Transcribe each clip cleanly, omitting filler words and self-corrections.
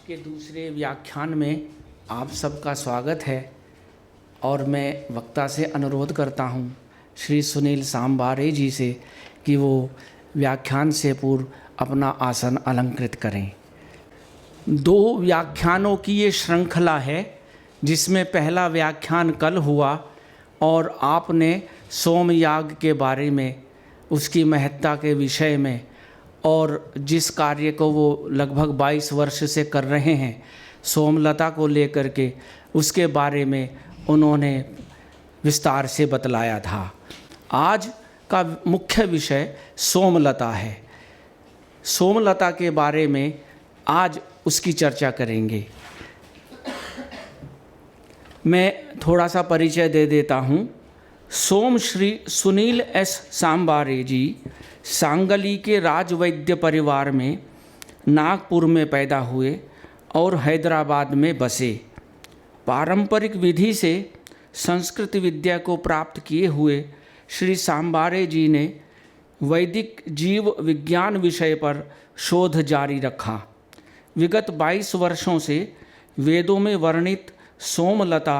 के दूसरे व्याख्यान में आप सबका स्वागत है और मैं वक्ता से अनुरोध करता हूं श्री सुनील सांबारे जी से कि वो व्याख्यान से पूर्व अपना आसन अलंकृत करें। 2 व्याख्यानों की ये श्रृंखला है जिसमें पहला व्याख्यान कल हुआ और आपने सोमयाग के बारे में, उसकी महत्ता के विषय में और जिस कार्य को वो लगभग 22 वर्ष से कर रहे हैं सोमलता को लेकर के, उसके बारे में उन्होंने विस्तार से बतलाया था। आज का मुख्य विषय सोमलता है। सोमलता के बारे में आज उसकी चर्चा करेंगे। मैं थोड़ा सा परिचय दे देता हूँ। सोम श्री सुनील एस सांबारे जी सांगली के राजवैद्य परिवार में नागपुर में पैदा हुए और हैदराबाद में बसे। पारंपरिक विधि से संस्कृत विद्या को प्राप्त किए हुए श्री सांबारे जी ने वैदिक जीव विज्ञान विषय पर शोध जारी रखा। विगत 22 वर्षों से वेदों में वर्णित सोमलता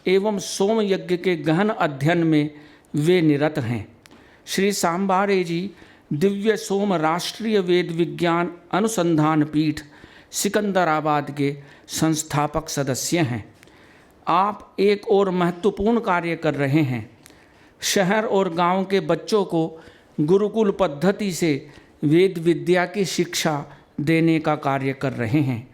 एवं सोमयज्ञ के गहन अध्ययन में वे निरत हैं। श्री सांबारे जी दिव्य सोम राष्ट्रीय वेद विज्ञान अनुसंधान पीठ सिकंदराबाद के संस्थापक सदस्य हैं। आप एक और महत्वपूर्ण कार्य कर रहे हैं। शहर और गांव के बच्चों को गुरुकुल पद्धति से वेद विद्या की शिक्षा देने का कार्य कर रहे हैं।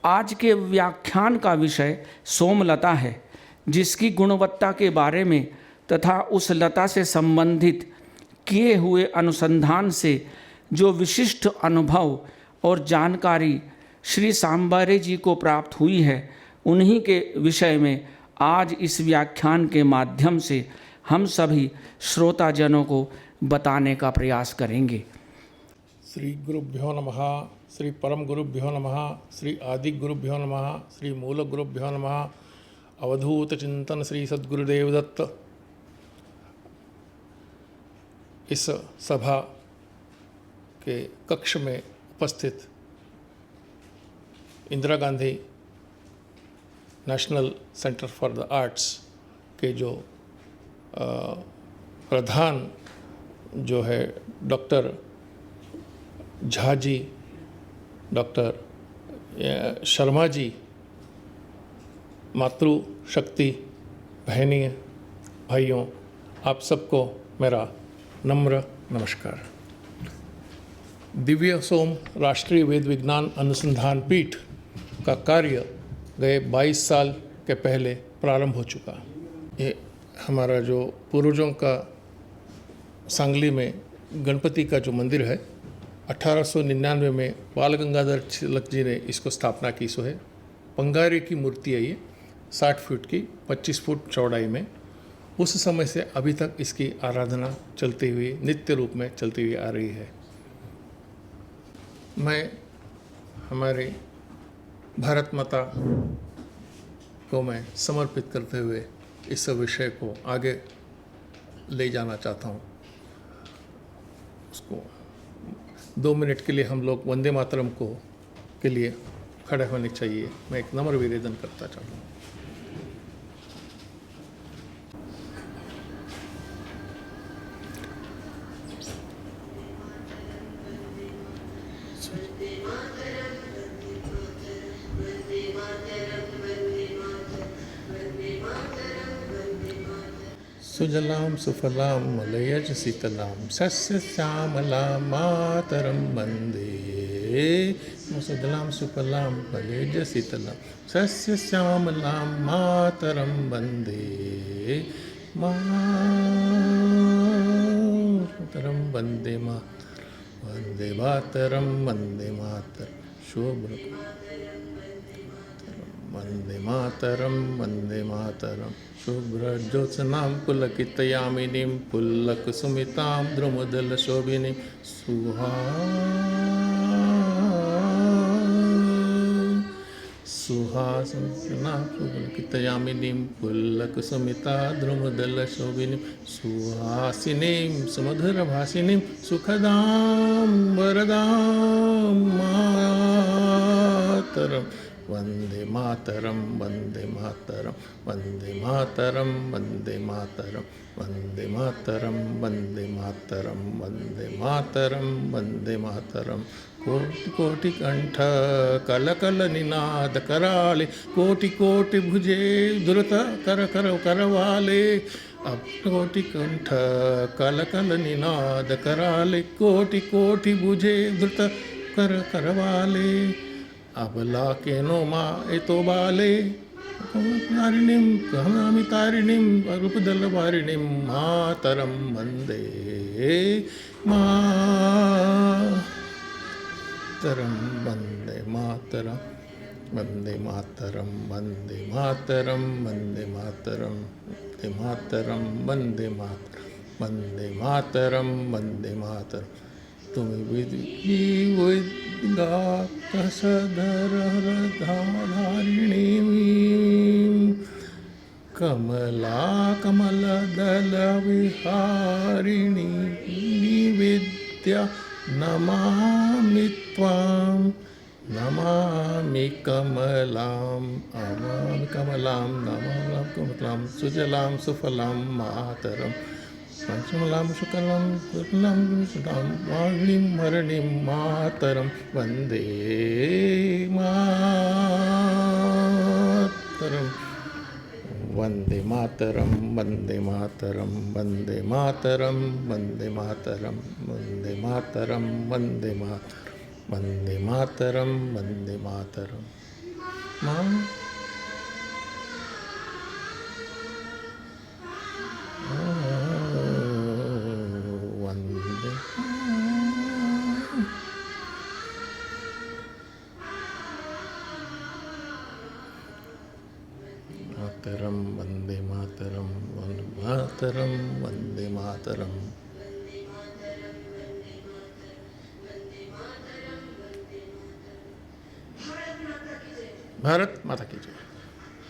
आज के व्याख्यान का विषय सोमलता है, जिसकी गुणवत्ता के बारे में तथा उस लता से संबंधित किए हुए अनुसंधान से जो विशिष्ट अनुभव और जानकारी श्री सांबारे जी को प्राप्त हुई है, उन्हीं के विषय में आज इस व्याख्यान के माध्यम से हम सभी श्रोताजनों को बताने का प्रयास करेंगे। श्री गुरुभ्यो नमः, श्री परम गुरुभ्यो नमः, श्री आदि गुरुभ्यो नमः, श्री मूल गुरुभ्यो नमः। अवधूत चिंतन श्री सद्गुरुदेव दत्त। इस सभा के कक्ष में उपस्थित Indira Gandhi national centre for the arts के जो प्रधान जो है डॉक्टर झा जी, डॉक्टर शर्मा जी, मातृशक्ति बहनी भाइयों, आप सबको मेरा नम्र नमस्कार। दिव्य सोम राष्ट्रीय वेद विज्ञान अनुसंधान पीठ का कार्य गए 22 साल के पहले प्रारंभ हो चुका। ये हमारा जो पूर्वजों का सांगली में गणपति का जो मंदिर है, 1899 में बाल गंगाधर तिलक जी ने इसको स्थापना की। सो है पंगारे की मूर्ति है ये, 60 फुट की, 25 फुट चौड़ाई में। उस समय से अभी तक इसकी आराधना चलती हुई, नित्य रूप में चलती हुई आ रही है। मैं हमारे भारत माता को मैं समर्पित करते हुए इस विषय को आगे ले जाना चाहता हूँ। उसको 2 मिनट के लिए हम लोग वंदे मातरम को के लिए खड़े होने चाहिए। मैं एक नम्र निवेदन करता चाहता हूँ। सुजलां सुफलां मलयज शीतलां सस्य श्यामलां मातरं वन्दे। सुजलां सुफलां मलयज शीतलां सस्य श्यामलां मातरं वन्दे। मातरं वन्दे वन्दे मातरं वन्दे मातरं शोभ्र वन्दे मातरं शुभ्रज्योत्स्नां पुलकितयामिनीं पुल्लकुसुमितां द्रुमदलशोभिनीं सुहासिनीं पुलकितयामिनीं पुल्लकुसुमिता द्रुमदलशोभिनीं सुहासिनीं सुमधुरभाषिनीं सुखदां वरदां मातरम वंदे मातरम वंदे मातरम वंदे मातरम वंदे मातरम वंदे मातरम वंदे मातरम वंदे मातरम। कोटि कोटि कंठ कल कल निनाद कराले, कोटि कोटि भुजे द्रुत कर कर करवाले। अब कोटि कंठ कल कल निनाद कराले, कोटि कोटि भुजे द्रुत कर करवाले। अबला के नो माँ ए तो बाले, तारिणीं कहमामि तारिणीं रूपदल वारिणीं मातरम वंदे मातरम वंदे मातरम वंदे मातरम वंदे मातरम वंदे मातरम वंदे मातरम वंदे मातरम वंदे मातरम वंदे मातरम। तुम धारिणी कमला कमल दल विहारिणी निवेद्या नमामि त्वां नमामि कमलां नमामि कमलां नमामि कमलां सुजलां सुफलां मातरं पंचमलां शुक्लां शुक्लां सुधां वाणीं मरणीं मातरं वन्दे मातरं वन्दे मातरं वन्दे मातरं वन्दे मातरं वन्दे मातरं वन्दे मातरं वन्दे मातरं वन्दे मातरं वन्दे मातरं वन्दे मातरं वन्दे मातरं वन्दे मातरं वन्दे मातरं। भारत माता की जय।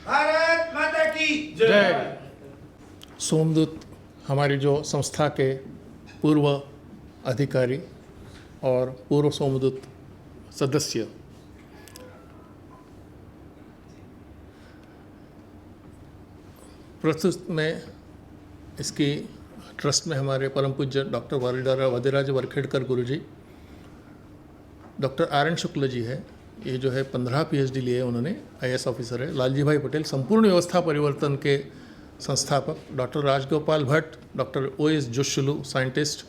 भारत माता की जय। सोमदूत हमारी जो संस्था के पूर्व अधिकारी और पूर्व सोमदूत सदस्य प्रस्तुत में इसकी ट्रस्ट में हमारे परम पूज्य डॉक्टर वादिराज वरखेड़कर गुरुजी, doctor R N Shukla ji है, ये जो है 15 PhD लिए उन्होंने, IAS ऑफिसर है। लालजी भाई पटेल संपूर्ण व्यवस्था परिवर्तन के संस्थापक, doctor Rajagopal Bhatt, doctor OS Joshulu scientist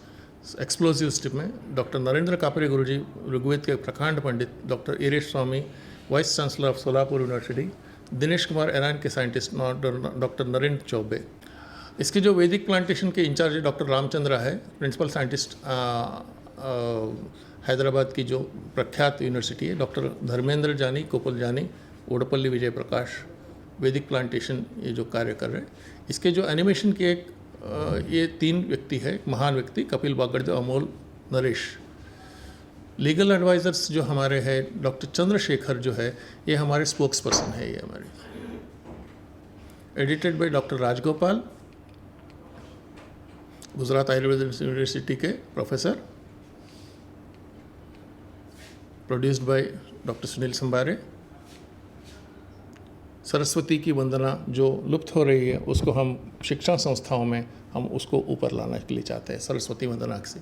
explosive में, डॉक्टर नरेंद्र कापरे गुरुजी ऋग्वेद के प्रकांड पंडित, doctor Iresh Swami vice chancellor of Solapur university, Dinesh Kumar Iran के साइंटिस्ट, डॉक्टर नरेंद्र चौबे। इसके जो वैदिक प्लांटेशन के इंचार्ज डॉक्टर रामचंद्र है, प्रिंसिपल साइंटिस्ट हैदराबाद की जो प्रख्यात यूनिवर्सिटी है, डॉक्टर धर्मेंद्र जानी, कोपल जानी, ओडपल्ली विजय प्रकाश, वैदिक प्लांटेशन ये जो कार्य कर रहे हैं। इसके जो एनिमेशन के एक ये 3 व्यक्ति है, महान व्यक्ति, कपिल बागड़देव, अमोल, नरेश। लीगल एडवाइजर्स जो हमारे हैं, डॉक्टर चंद्रशेखर जो है, ये हमारे स्पोक्स पर्सन है। ये हमारे edited by doctor Rajagopal, Gujarat Ayurveda university के professor, produced by doctor Sunil Sambare. Saraswati की वंदना जो लुप्त हो रही है, उसको हम शिक्षा संस्थाओं में हम उसको ऊपर लाने के लिए चाहते हैं, सरस्वती वंदना से।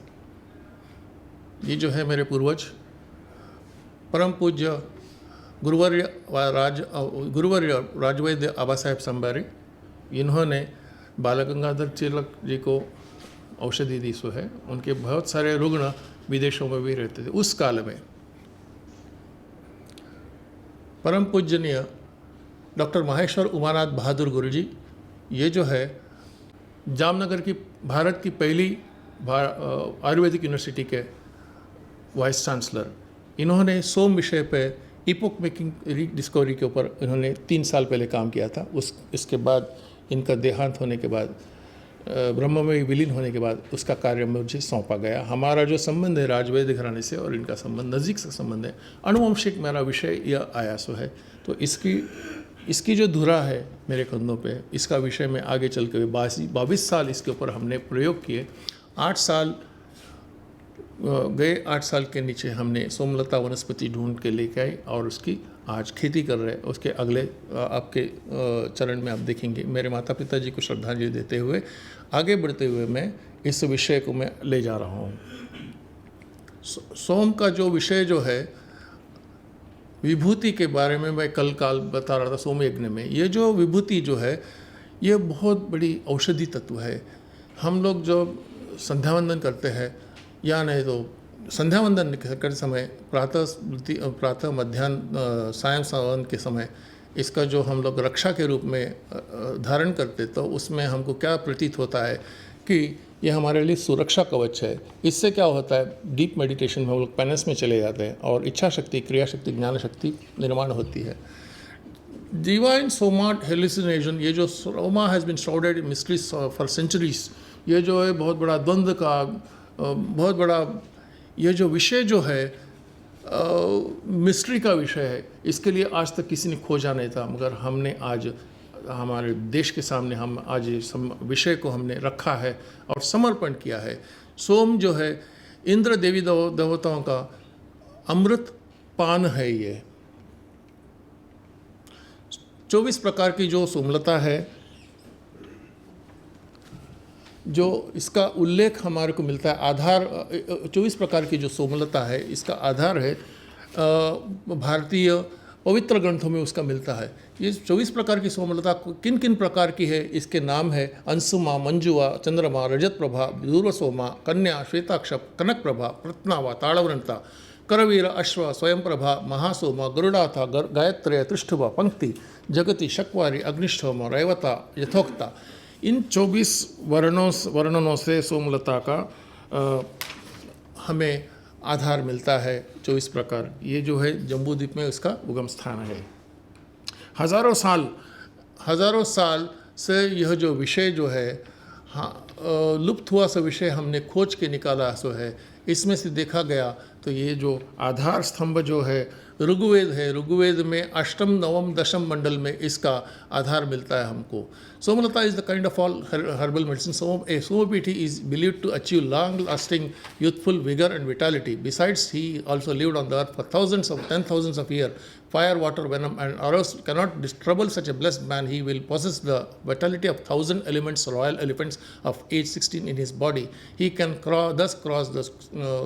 ये जो है मेरे पूर्वज परम पूज्य गुरुवर्य राजवैद्य आबा साहेब संबारी, इन्होंने बाल गंगाधर तिलक जी को औषधि दी सो है। उनके बहुत सारे रुग्ण विदेशों में भी रहते थे उस काल में। परम पूजनीय डॉक्टर महेश्वर उमानाथ बहादुर गुरुजी, ये जो है जामनगर की भारत की पहली आयुर्वेदिक यूनिवर्सिटी के वाइस चांसलर, इन्होंने सोम विषय पे इपोक मेकिंग डिस्कवरी के ऊपर इन्होंने 3 साल पहले काम किया था। इसके बाद इनका देहांत होने के बाद, ब्रह्म में विलीन होने के बाद उसका कार्य मुझे सौंपा गया। हमारा जो संबंध है राजवैद्य घराने से और इनका संबंध नज़दीक से संबंध है। अनुवंशिक मेरा विषय यह आया सो है, तो इसकी जो धुरा है मेरे कंधों पे, इसका विषय में आगे चल के 22 साल इसके ऊपर हमने प्रयोग किए। 8 साल गए 8 साल के नीचे हमने सोमलता वनस्पति ढूंढ के लेके आए और उसकी आज खेती कर रहे हैं। उसके अगले आपके चरण में आप देखेंगे। मेरे माता पिता जी को श्रद्धांजलि देते हुए आगे बढ़ते हुए मैं इस विषय को मैं ले जा रहा हूँ। सोम का जो विषय जो है विभूति के बारे में मैं कल बता रहा था सोम यज्ञ में। ये जो विभूति जो है ये बहुत बड़ी औषधि तत्व है। हम लोग जब संध्या वंदन करते हैं या नहीं तो संध्या वंदन करते समय प्रातः मध्याह्न सायं के समय इसका जो हम लोग रक्षा के रूप में धारण करते तो उसमें हमको क्या प्रतीत होता है कि ये हमारे लिए सुरक्षा कवच है। इससे क्या होता है, डीप मेडिटेशन में हम लोग पेनेस में चले जाते हैं और इच्छा शक्ति, क्रिया शक्ति, ज्ञान शक्ति निर्माण होती है। डिवाइन सोमा हेलुसिनेशन, ये जो Soma has been shrouded in mysteries for centuries, ये जो है बहुत बड़ा द्वंद्व का बहुत बड़ा ये जो विषय जो है मिस्ट्री का विषय है। इसके लिए आज तक किसी ने खोजा नहीं था, मगर हमने आज हमारे देश के सामने हम आज इस विषय को हमने रखा है और समर्पण किया है। सोम जो है इंद्र देवी देवताओं का अमृत पान है। ये 24 प्रकार की जो सोमलता है, जो इसका उल्लेख हमारे को मिलता है, आधार 24 प्रकार की जो सोमलता है इसका आधार है भारतीय पवित्र ग्रंथों में उसका मिलता है। ये 24 प्रकार की सोमलता किन किन प्रकार की है, इसके नाम है अंशुमा, मंजुआ, चंद्रमा, रजत प्रभा, दूर्वसोमा, कन्या, श्वेताक्ष, कनक प्रभा, प्रत्नावा, ताड़वृंता, करवीर, अश्व, स्वयं प्रभा, महासोमा, गरुड़ाथा, गायत्र्य, त्रिष्ठुवा, पंक्ति, जगति, शक्वारी, अग्निष्ठोमा, रैवता, यथोक्ता। इन 24 वर्णनों से सोमलता का हमें आधार मिलता है। 24 प्रकार ये जो है जम्बूद्वीप में उसका उगम स्थान है। हज़ारों साल से यह जो विषय जो है लुप्त हुआ सा विषय हमने खोज के निकाला सो है। इसमें से देखा गया तो ये जो आधार स्तंभ जो है ऋग्वेद है। ऋग्वेद में 8म, 9म, 10म मंडल में इसका आधार मिलता है हमको। सोमलता is the kind of all herbal medicine. Somapiti is believed to achieve long-lasting youthful vigor and vitality. Besides, he also lived on the earth for thousands of years. Fire, water, venom, and arrows cannot trouble such a blessed man. He will possess the vitality of 1,000 elements, royal elephants of age 16 in his body. He can thus cross the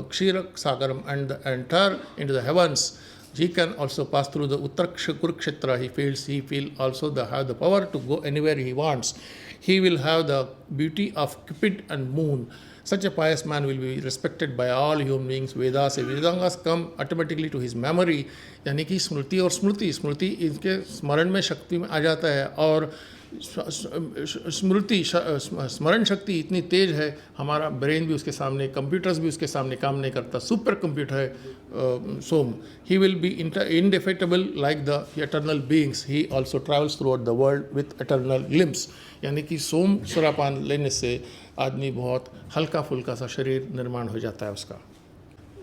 Kshira Sagaram and enter into the heavens. He can also pass through the Uttar Kurukshetra. He will also have the power to go anywhere he wants. He will have the beauty of Cupid and moon. Such a pious man will be respected by all human beings. Vedangas come automatically to his memory. यानी कि स्मृति और स्मृति इनके स्मरण में शक्ति में आ जाता है। और स्मरण शक्ति इतनी तेज है, हमारा ब्रेन भी उसके सामने, कंप्यूटर्स भी उसके सामने काम नहीं करता। सुपर कंप्यूटर है Som. He will be indefatigable like the eternal beings. He also travels throughout the world with eternal limbs. यानी कि सोम सुरापान लेने से आदमी बहुत हल्का फुल्का सा शरीर निर्माण हो जाता है उसका।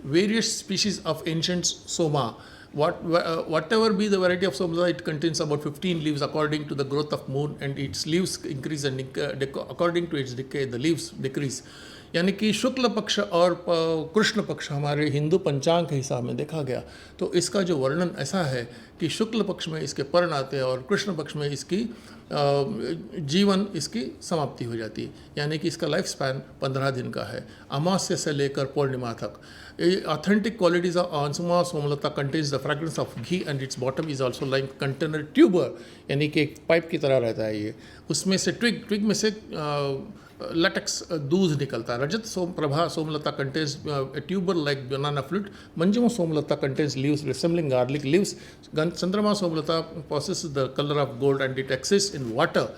Various species of ancient Soma, whatever be the variety of somla, it contains about 15 leaves according to the growth of moon, and its leaves increase and according to its decay the leaves decrease. यानी कि शुक्ल पक्ष और कृष्ण पक्ष हमारे हिंदू पंचांग के हिसाब में देखा गया तो इसका जो वर्णन ऐसा है कि शुक्ल पक्ष में इसके पर्ण आते हैं और कृष्ण पक्ष में इसकी जीवन इसकी समाप्ति हो जाती है। यानी कि इसका लाइफ स्पैन 15 दिन का है, अमावस्या से लेकर पूर्णिमा तक। Authentic qualities of Ansuma Somlata contains the fragrance of ghee and its bottom is also like container tuber, यानी कि एक पाइप की तरह रहता है ये। उसमें से ट्विग में से लैटेक्स दूध निकलता है। रजत Prabha सोमलता contains a tuber like banana fruit. Manjuma Somlata contains leaves resembling garlic leaves. Chandrama Somlata possesses the color of gold and it exists in water.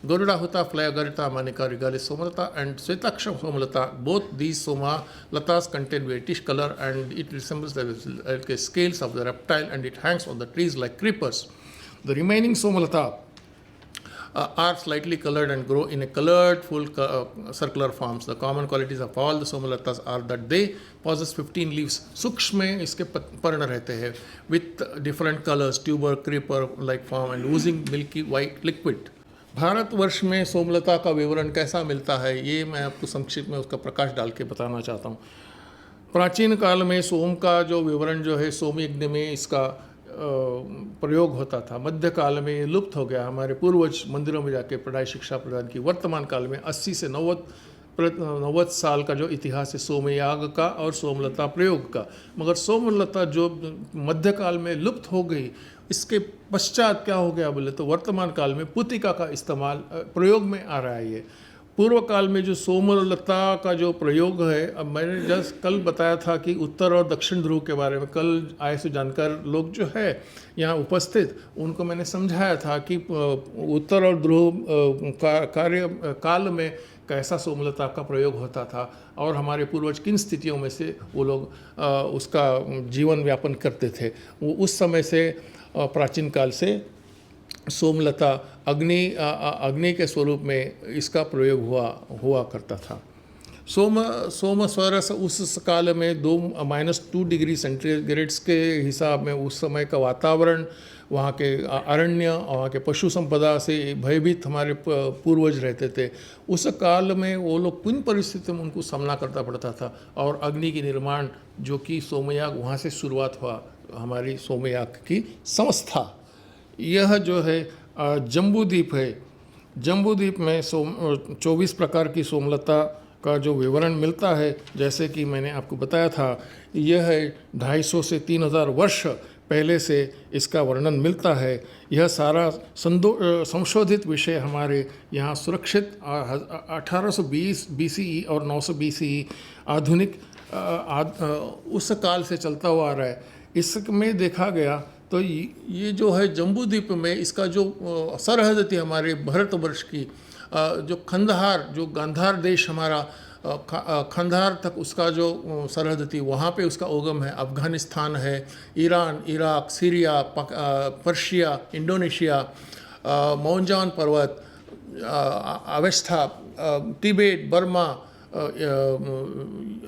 Garuda Huta, Flagarita, Manika, Regalis, Somalata, and Svetaksham Somalata. Both these Somalatas contain whitish color and it resembles the scales of the reptile and it hangs on the trees like creepers. The remaining Somalata are slightly colored and grow in a colored full circular forms. The common qualities of all the Somalatas are that they possess 15 leaves. सूक्ष्म में इसके पर्ण रहते हैं with different colors, tuber, creeper like form and oozing milky white liquid. Bharatvarsh में सोमलता का विवरण कैसा मिलता है, ये मैं आपको संक्षिप्त में उसका प्रकाश डाल के बताना चाहता हूँ। प्राचीन काल में सोम का जो विवरण जो है सोम यज्ञ में इसका प्रयोग होता था। मध्य काल में ये लुप्त हो गया। हमारे पूर्वज मंदिरों में जाके पढ़ाई शिक्षा प्रदान की। वर्तमान काल में 80 से 90 साल का जो इतिहास है सोमयाग का और सोमलता प्रयोग का। मगर सोमलता जो मध्य काल में लुप्त हो गई, इसके पश्चात क्या हो गया बोले तो वर्तमान काल में पुतिका का इस्तेमाल प्रयोग में आ रहा है। ये पूर्व काल में जो सोमलता का जो प्रयोग है, अब मैंने जस्ट कल बताया था कि उत्तर और दक्षिण ध्रुव के बारे में कल आए से जानकार लोग जो है यहाँ उपस्थित, उनको मैंने समझाया था कि उत्तर और ध्रुव काल में कैसा सोमलता का प्रयोग होता था और हमारे पूर्वज किन स्थितियों में से वो लोग उसका जीवन व्यापन करते थे। वो उस समय से प्राचीन काल से सोमलता अग्नि के स्वरूप में इसका प्रयोग हुआ करता था। सोम स्वरस उस काल में -2 डिग्री सेंटीग्रेड्स के हिसाब में उस समय का वातावरण, वहाँ के अरण्य, वहाँ के पशु संपदा से भयभीत हमारे पूर्वज रहते थे। उस काल में वो लोग किन परिस्थितियों में उनको सामना करना पड़ता था और अग्नि की निर्माण जो कि सोमयाग, वहाँ से शुरुआत हुआ हमारी सोमयाग की संस्था। यह जो है जम्बूद्वीप है। जम्बूद्वीप में 24 प्रकार की सोमलता का जो विवरण मिलता है, जैसे कि मैंने आपको बताया था, यह है 250 से 3000 वर्ष पहले से इसका वर्णन मिलता है। यह सारा संशोधित विषय हमारे यहाँ सुरक्षित 1820 BCE और 900 BCE आधुनिक उस काल से चलता हुआ आ रहा है। इसमें देखा गया तो ये जो है जम्बूद्वीप में इसका जो सरहद थी हमारे भारतवर्ष की, जो खंडहार, जो गांधार देश हमारा खंडहार तक उसका जो सरहद थी, वहाँ पे उसका उगम है। अफ़गानिस्तान है, Iran, Iraq, Syria, Persia, Indonesia, Maunjan पर्वत, अवस्था, तिबेट, बर्मा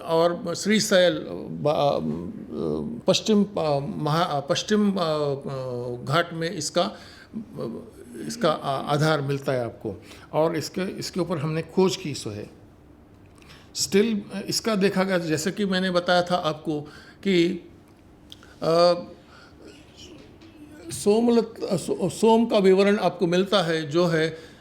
और श्रीशैल, पश्चिम घाट में इसका आधार मिलता है आपको। और इसके ऊपर हमने खोज की सो है। स्टिल इसका देखा गया, जैसे कि मैंने बताया था आपको कि सोम का विवरण आपको मिलता है जो है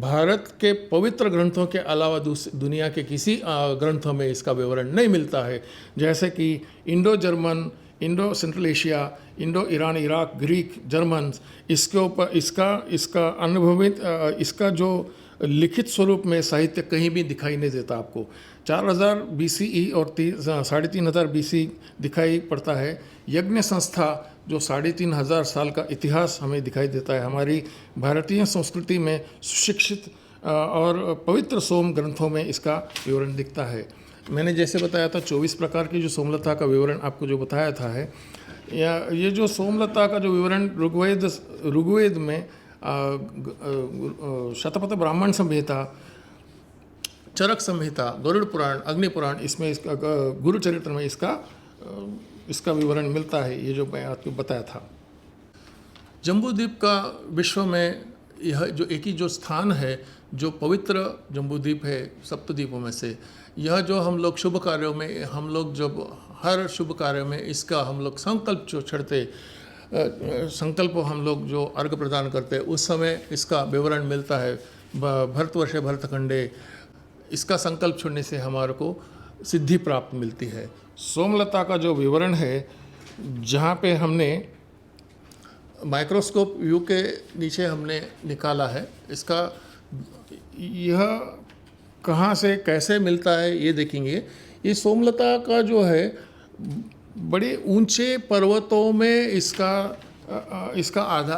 भारत के पवित्र ग्रंथों के अलावा दुनिया के किसी ग्रंथों में इसका विवरण नहीं मिलता है। जैसे कि Indo German, Indo central Asia, Indo Iran, Iraq, Greek, German, इसके ऊपर इसका अनुभवित इसका जो लिखित स्वरूप में साहित्य कहीं भी दिखाई नहीं देता आपको। 4000 BCE और 3500 BC दिखाई पड़ता है। यज्ञ संस्था जो 3500 साल का इतिहास हमें दिखाई देता है। हमारी भारतीय संस्कृति में सुशिक्षित और पवित्र सोम ग्रंथों में इसका विवरण दिखता है। मैंने जैसे बताया था 24 प्रकार की जो सोमलता का विवरण आपको जो बताया था है, या ये जो सोमलता का जो विवरण ऋग्वेद में शतपथ ब्राह्मण संहिता, चरक संहिता, गरुड़ पुराण, अग्नि पुराण, इसमें इसका गुरु चरित्र में इसका विवरण मिलता है। ये जो मैं आपको बताया था। जम्बूद्वीप का विश्व में यह जो एक ही जो स्थान है जो पवित्र जम्बूद्वीप है सप्तद्वीपों में से, यह जो हम लोग शुभ कार्यों में, हम लोग जब हर शुभ कार्य में इसका हम लोग संकल्प जो छड़ते, संकल्प हम लोग जो अर्घ प्रदान करते हैं, उस समय इसका विवरण मिलता है। भरतवर्षे भरतखंडे, इसका संकल्प छोड़ने से हमारे को सिद्धि प्राप्त मिलती है। सोमलता का जो विवरण है, जहाँ पे हमने माइक्रोस्कोप व्यू के नीचे हमने निकाला है, इसका यह कहाँ से कैसे मिलता है ये देखेंगे। ये सोमलता का जो है बड़े ऊंचे पर्वतों में इसका आधा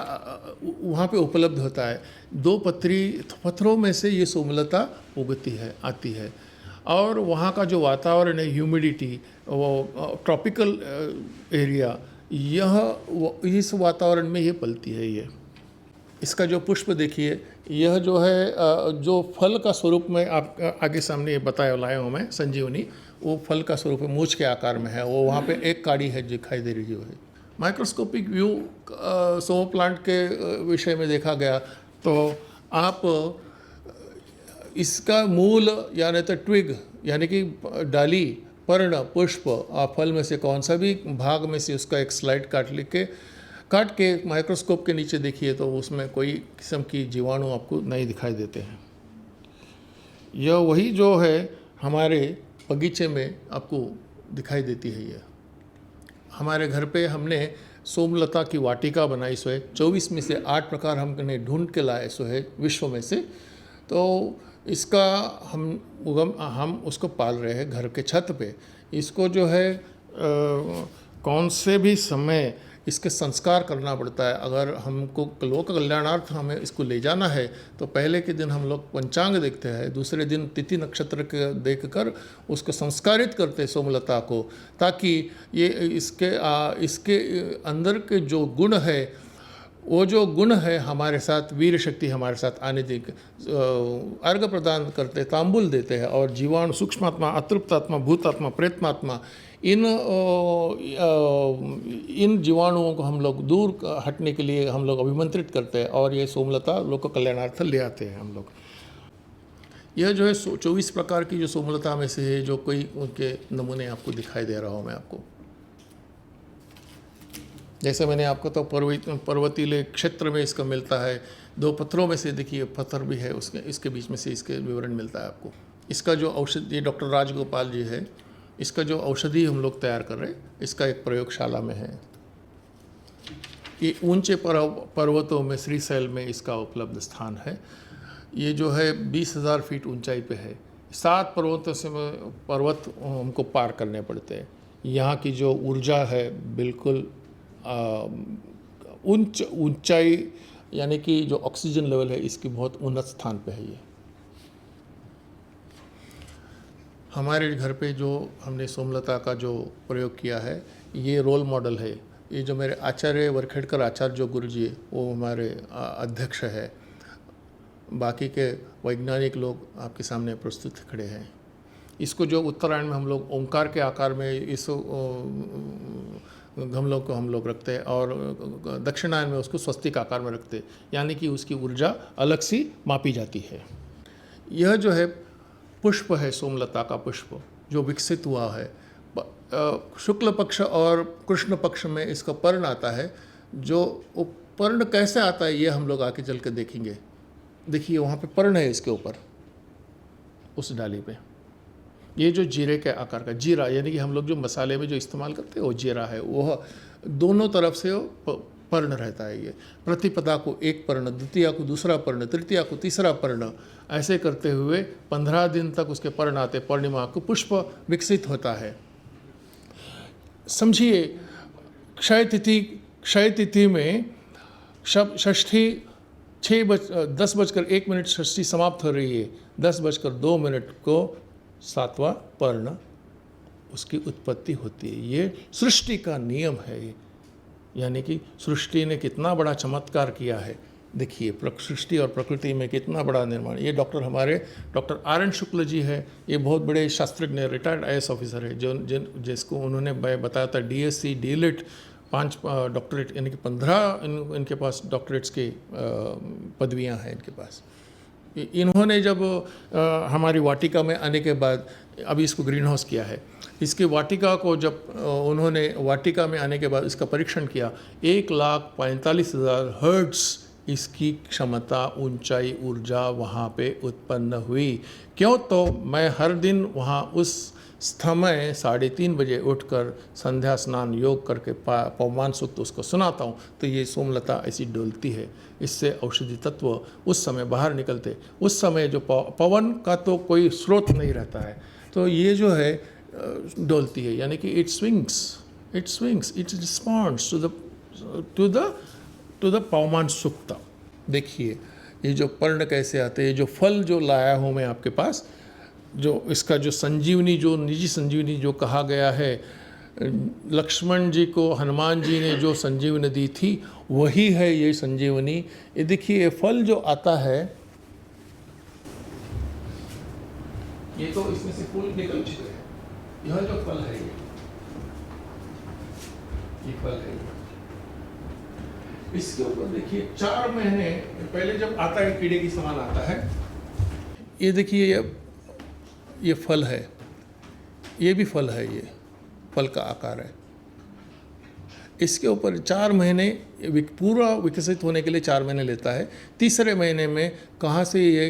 वहाँ पे उपलब्ध होता है। 2 पत्थरों में से ये सोमलता उगती है, आती है। और वहाँ का जो वातावरण है, ह्यूमिडिटी, वो ट्रॉपिकल एरिया, इस वातावरण में ये पलती है। ये इसका जो पुष्प देखिए, यह जो है जो फल का स्वरूप में आप आगे सामने ये बताया लाया हूँ मैं, संजीवनी, वो फल का स्वरूप है, मूंछ के आकार में है। वो वहाँ पे एक काड़ी है दिखाई दे रही है। माइक्रोस्कोपिक व्यू सोम प्लांट के विषय में देखा गया तो आप इसका मूल यानी तो ट्विग यानी कि डाली पर्ण, पुष्प और फल में से कौन सा भी भाग में से उसका एक स्लाइड काट के माइक्रोस्कोप के नीचे देखिए तो उसमें कोई किस्म की जीवाणु आपको नहीं दिखाई देते हैं। यह वही जो है हमारे बगीचे में आपको दिखाई देती है। यह हमारे घर पे हमने सोमलता की वाटिका बनाई सो है, 24 में से 8 प्रकार हमने ढूंढ के लाए सो है विश्व में से। तो इसका हम उसको पाल रहे हैं घर के छत पे। इसको जो है कौन से भी समय इसके संस्कार करना पड़ता है। अगर हमको लोक कल्याणार्थ हमें इसको ले जाना है तो पहले के दिन हम लोग पंचांग देखते हैं, दूसरे दिन तिथि नक्षत्र के देखकर उसको संस्कारित करते हैं सोमलता को, ताकि ये इसके अंदर के जो गुण है, वो जो गुण है हमारे साथ, वीर शक्ति हमारे साथ आने दी, अर्घ प्रदान करते, तांबुल देते हैं और जीवाणु, सूक्ष्मात्मा, अतृप्तात्मा, भूतात्मा, प्रेतमात्मा, इन जीवाणुओं को हम लोग दूर हटने के लिए हम लोग अभिमंत्रित करते हैं और ये सोमलता लोक कल्याणार्थ ले आते हैं हम लोग। यह जो है 24 प्रकार की जो सोमलता में से है, जो कोई उनके नमूने आपको दिखाई दे रहा हूँ मैं आपको। जैसे मैंने आपको तो पर्वतीले क्षेत्र में इसका मिलता है, 2 पत्थरों में से देखिए पत्थर भी है, इसके बीच में से इसके विवरण मिलता है आपको। इसका जो औषधि, ये डॉक्टर राजगोपाल जी है, इसका जो औषधि हम लोग तैयार कर रहे हैं, इसका एक प्रयोगशाला में है। ये ऊंचे पर्वतों में श्रीशैल में इसका उपलब्ध स्थान है। ये जो है 20,000 फीट ऊंचाई पे है। 7 पर्वतों से पर्वत हमको पार करने पड़ते हैं। यहाँ की जो ऊर्जा है बिल्कुल ऊंचाई, यानी कि जो ऑक्सीजन लेवल है इसकी बहुत उन्नत स्थान पे है। ये हमारे घर पे जो हमने सोमलता का जो प्रयोग किया है, ये रोल मॉडल है। ये जो मेरे आचार्य वरखेड़कर आचार्य जो गुरु जी, वो हमारे अध्यक्ष है। बाकी के वैज्ञानिक लोग आपके सामने प्रस्तुत खड़े हैं। इसको जो उत्तरायण में हम लोग ओंकार के आकार में इस गमलों को हम लोग रखते हैं और दक्षिणायन में उसको स्वस्तिक आकार में रखते हैं, यानी कि उसकी ऊर्जा अलग सी मापी जाती है। यह जो है पुष्प है, सोमलता का पुष्प जो विकसित हुआ है। शुक्ल पक्ष और कृष्ण पक्ष में इसका पर्ण आता है। जो पर्ण कैसे आता है ये हम लोग आके चल के देखेंगे। देखिए वहाँ पे पर्ण है इसके ऊपर, उस डाली पे। ये जो जीरे के आकार का जीरा, यानी कि हम लोग जो मसाले में जो इस्तेमाल करते हैं वो जीरा है, वह दोनों तरफ से पर्ण रहता है। ये प्रतिपदा को एक पर्ण, द्वितीया को दूसरा पर्ण, तृतीया को तीसरा पर्ण, ऐसे करते हुए 15 दिन तक उसके पर्ण आते। पूर्णिमा को पुष्प विकसित होता है। समझिए क्षय तिथि में षष्ठी 10:01 षष्ठी समाप्त हो रही है। 10:02 को 7वां पर्ण उसकी उत्पत्ति होती है। ये सृष्टि का नियम है। यानी कि सृष्टि ने कितना बड़ा चमत्कार किया है। देखिए सृष्टि और प्रकृति में कितना बड़ा निर्माण। ये डॉक्टर आर.एन. शुक्ल जी है। ये बहुत बड़े शास्त्रज्ञ, रिटायर्ड IAS ऑफिसर है, जिसको उन्होंने बताया था DSc, DLit, 5 डॉक्टरेट, यानी कि 15 इनके पास डॉक्टरेट्स की पदवियां हैं इनके पास। इन्होंने जब हमारी वाटिका में आने के बाद अभी इसको ग्रीन हाउस किया है। इसकी वाटिका को जब उन्होंने वाटिका में आने के बाद इसका परीक्षण किया, 1,45,000 हर्ट्ज इसकी क्षमता, ऊंचाई, ऊर्जा वहाँ पे उत्पन्न हुई। क्यों? तो मैं हर दिन वहाँ उस समय 3:30 बजे उठकर संध्या स्नान योग करके पवमान सूक्त उसको सुनाता हूँ, तो ये सोमलता ऐसी डोलती है। इससे औषधि तत्व उस समय बाहर निकलते। उस समय जो पवन का तो कोई स्रोत नहीं रहता है, तो ये जो है डोलती है, यानी कि it swings, it responds to the Pavamana Sukta. देखिए ये जो पर्ण कैसे आते हैं। जो फल जो लाया हूँ मैं आपके पास, जो इसका जो संजीवनी, जो निजी संजीवनी जो कहा गया है, लक्ष्मण जी को हनुमान जी ने जो संजीवनी दी थी, वही है ये संजीवनी। ये देखिए ये फल जो आता है, ये तो इसमें से फूल निकल चुके हैं। यह जो फल है, ये फल है। इसके ऊपर देखिए 4 महीने पहले जब आता है, कीड़े की समान आता है। ये देखिए ये फल है। ये भी फल है, ये फल का आकार है। इसके ऊपर 4 महीने पूरा विकसित होने के लिए 4 महीने लेता है। तीसरे महीने में कहाँ से ये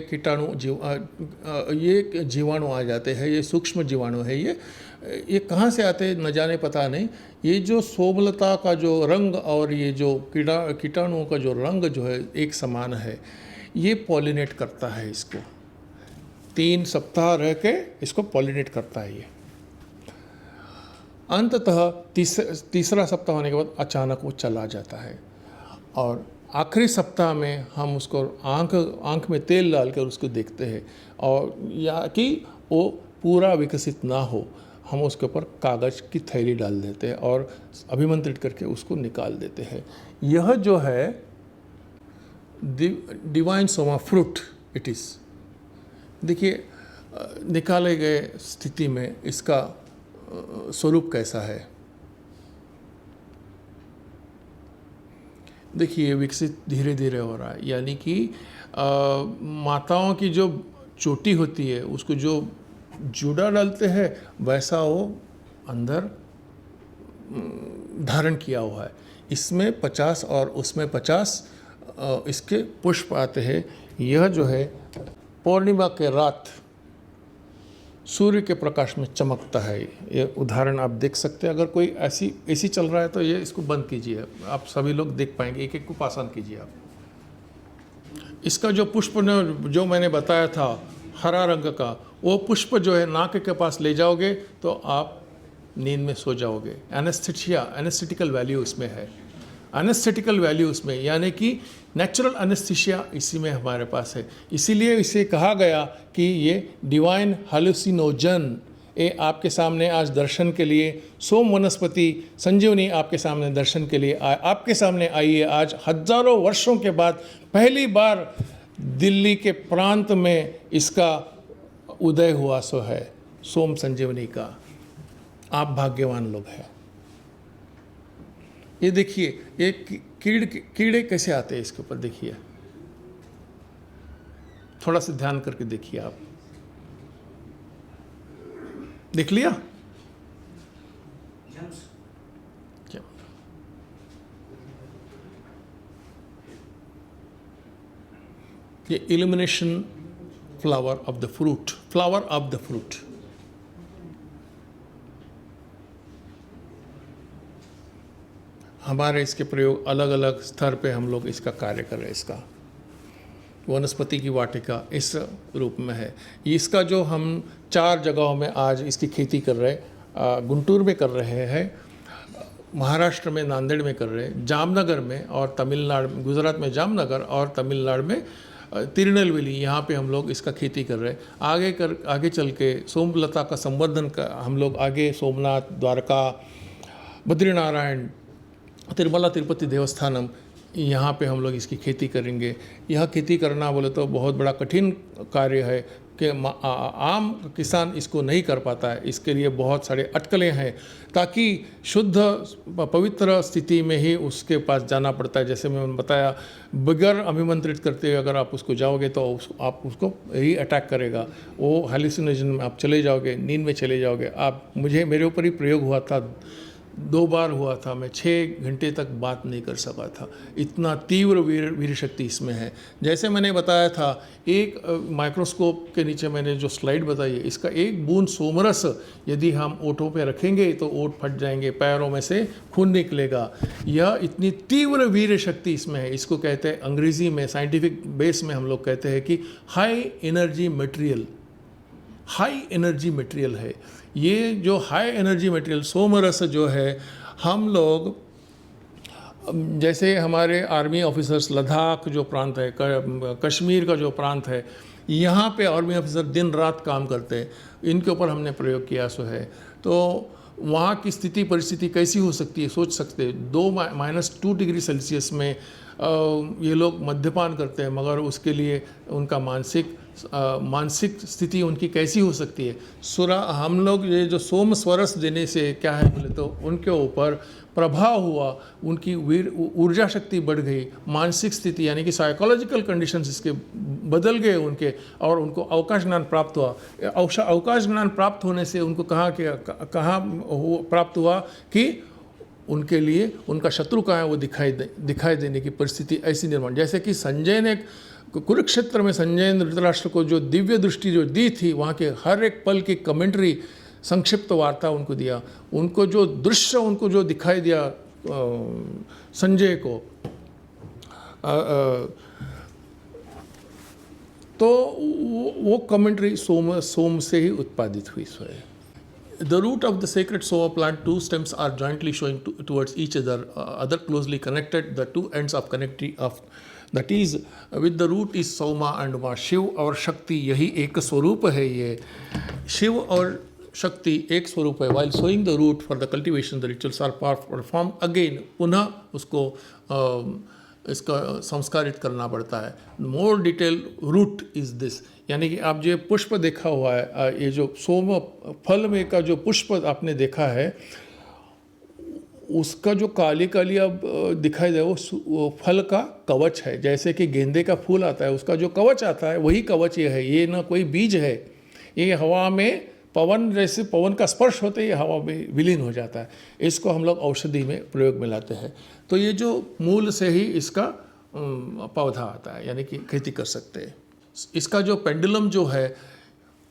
ये जीवाणु आ जाते हैं, ये सूक्ष्म जीवाणु है, ये कहाँ से आते हैं न जाने, पता नहीं। ये जो सोमलता का जो रंग और ये जो कीटाणुओं का जो रंग जो है एक समान है, ये पॉलिनेट करता है इसको। 3 सप्ताह रह के इसको पॉलिनेट करता है ये। अंततः तीसरा सप्ताह होने के बाद अचानक वो चला जाता है और आखिरी सप्ताह में हम उसको आँख में तेल डालकर उसको देखते हैं, और या कि वो पूरा विकसित ना हो, हम उसके ऊपर कागज़ की थैली डाल देते हैं और अभिमंत्रित करके उसको निकाल देते हैं। यह जो है divine Soma fruit it is. देखिए निकाले गए स्थिति में इसका स्वरूप कैसा है। देखिए विकसित धीरे धीरे हो रहा है, यानी कि माताओं की जो चोटी होती है उसको जो जूड़ा डालते हैं वैसा वो अंदर धारण किया हुआ है। इसमें 50 और उसमें 50 इसके पुष्प आते हैं। यह जो है पूर्णिमा के रात सूर्य के प्रकाश में चमकता है। ये उदाहरण आप देख सकते हैं। अगर कोई ऐसी चल रहा है तो ये इसको बंद कीजिए, आप सभी लोग देख पाएंगे। एक एक को पास ऑन कीजिए आप। इसका जो पुष्प जो मैंने बताया था हरा रंग का, वो पुष्प जो है नाक के पास ले जाओगे तो आप नींद में सो जाओगे। एनेस्थेटिकल वैल्यू इसमें है, एनेस्थेटिकल वैल्यू उसमें, यानी कि नेचुरल एनेस्थीसिया इसी में हमारे पास है। इसीलिए इसे कहा गया कि ये डिवाइन हेलुसिनोजन। ये आपके सामने आज दर्शन के लिए सोम वनस्पति संजीवनी आपके सामने दर्शन के लिए आपके सामने आई है। आज हजारों वर्षों के बाद पहली बार दिल्ली के प्रांत में इसका उदय हुआ सो है सोम संजीवनी का। आप भाग्यवान लोग हैं। ये देखिए ये कीड़े कैसे आते हैं इसके ऊपर, देखिए थोड़ा सा ध्यान करके देखिए आप। देख लिया? ये illumination flower of the fruit, flower of the fruit. हमारे इसके प्रयोग अलग अलग स्तर पे हम लोग इसका कार्य कर रहे हैं। इसका वनस्पति की वाटिका इस रूप में है। इसका जो हम 4 जगहों में आज इसकी खेती कर रहे हैं। गुंटूर में कर रहे हैं, महाराष्ट्र में नांदेड़ में कर रहे हैं, जामनगर में और तमिलनाडु, गुजरात में जामनगर और तमिलनाडु में तिरुनेलवेली, यहाँ पे हम लोग इसका खेती कर रहे हैं। आगे चल के सोमलता का संवर्धन का हम लोग आगे सोमनाथ, द्वारका, बद्रीनारायण, तिरुमला तिरुपति देवस्थानम, यहाँ पे हम लोग इसकी खेती करेंगे। यह खेती करना बोले तो बहुत बड़ा कठिन कार्य है कि आम किसान इसको नहीं कर पाता है। इसके लिए बहुत सारे अटकलें हैं, ताकि शुद्ध पवित्र स्थिति में ही उसके पास जाना पड़ता है। जैसे मैंने बताया, बगैर अभिमंत्रित करते हुए अगर आप उसको जाओगे तो आप उसको ही अटैक करेगा। वो हेलुसिनोजन में आप चले जाओगे, नींद में चले जाओगे। मेरे ऊपर ही प्रयोग हुआ था, 2 बार हुआ था। मैं 6 घंटे तक बात नहीं कर सका था, इतना तीव्र वीर शक्ति इसमें है। जैसे मैंने बताया था, एक माइक्रोस्कोप के नीचे मैंने जो स्लाइड बताई है, इसका एक बूंद सोमरस यदि हम ओठों पे रखेंगे तो ओठ फट जाएंगे, पैरों में से खून निकलेगा। यह इतनी तीव्र वीर शक्ति इसमें है। इसको कहते हैं अंग्रेजी में, साइंटिफिक बेस में हम लोग कहते हैं कि high energy material, high energy material है। ये जो हाई एनर्जी मटेरियल सोमरस जो है, हम लोग जैसे हमारे आर्मी ऑफिसर्स, लद्दाख जो प्रांत है, कश्मीर का जो प्रांत है, यहाँ पे आर्मी ऑफिसर दिन रात काम करते हैं। इनके ऊपर हमने प्रयोग किया सो है। तो वहाँ की स्थिति परिस्थिति कैसी हो सकती है सोच सकते हैं। -2 डिग्री सेल्सियस में ये लोग मद्यपान करते हैं, मगर उसके लिए उनका मानसिक स्थिति उनकी कैसी हो सकती है। हम लोग ये जो सोम स्वरस देने से क्या है बोले तो उनके ऊपर प्रभाव हुआ, उनकी ऊर्जा शक्ति बढ़ गई, मानसिक स्थिति यानी कि साइकोलॉजिकल कंडीशंस इसके बदल गए उनके, और उनको अवकाश ज्ञान प्राप्त हुआ। अवकाश ज्ञान प्राप्त होने से उनको कहाँ प्राप्त हुआ कि उनके लिए उनका शत्रु कहाँ है वो दिखाई देने की परिस्थिति ऐसी निर्माण। जैसे कि संजय ने कुरुक्षेत्र में संजय ने धृतराष्ट्र को जो दिव्य दृष्टि जो दी थी, वहाँ के हर एक पल की कमेंट्री, संक्षिप्त वार्ता उनको दिया, उनको जो दृश्य उनको जो दिखाई दिया संजय को, तो वो कमेंट्री सोम से ही उत्पादित हुई स्वयं। The root of the sacred Soma plant, two stems are jointly showing towards each other closely connected. The two ends of connectivity of that is with the root is Soma and Uma. Shiv और शक्ति यही एक स्वरूप है। ये शिव और शक्ति एक स्वरूप है। While sowing the root for the cultivation, the rituals are performed again. पुनः उसको इसका संस्कारित करना पड़ता है। More detail route is this, यानी कि आप जो पुष्प देखा हुआ है, ये जो सोम फल में का जो पुष्प आपने देखा है, उसका जो काली काली अब दिखाई दे वो फल का कवच है। जैसे कि गेंदे का फूल आता है, उसका जो कवच आता है वही कवच ये है। ये ना कोई बीज है, ये हवा में पवन, जैसे पवन का स्पर्श होते ही हवा में विलीन हो जाता है। इसको हम लोग औषधि में प्रयोग में लाते हैं। तो ये जो मूल से ही इसका पौधा आता है, यानी कि खेती कर सकते हैं। इसका जो पेंडुलम जो है,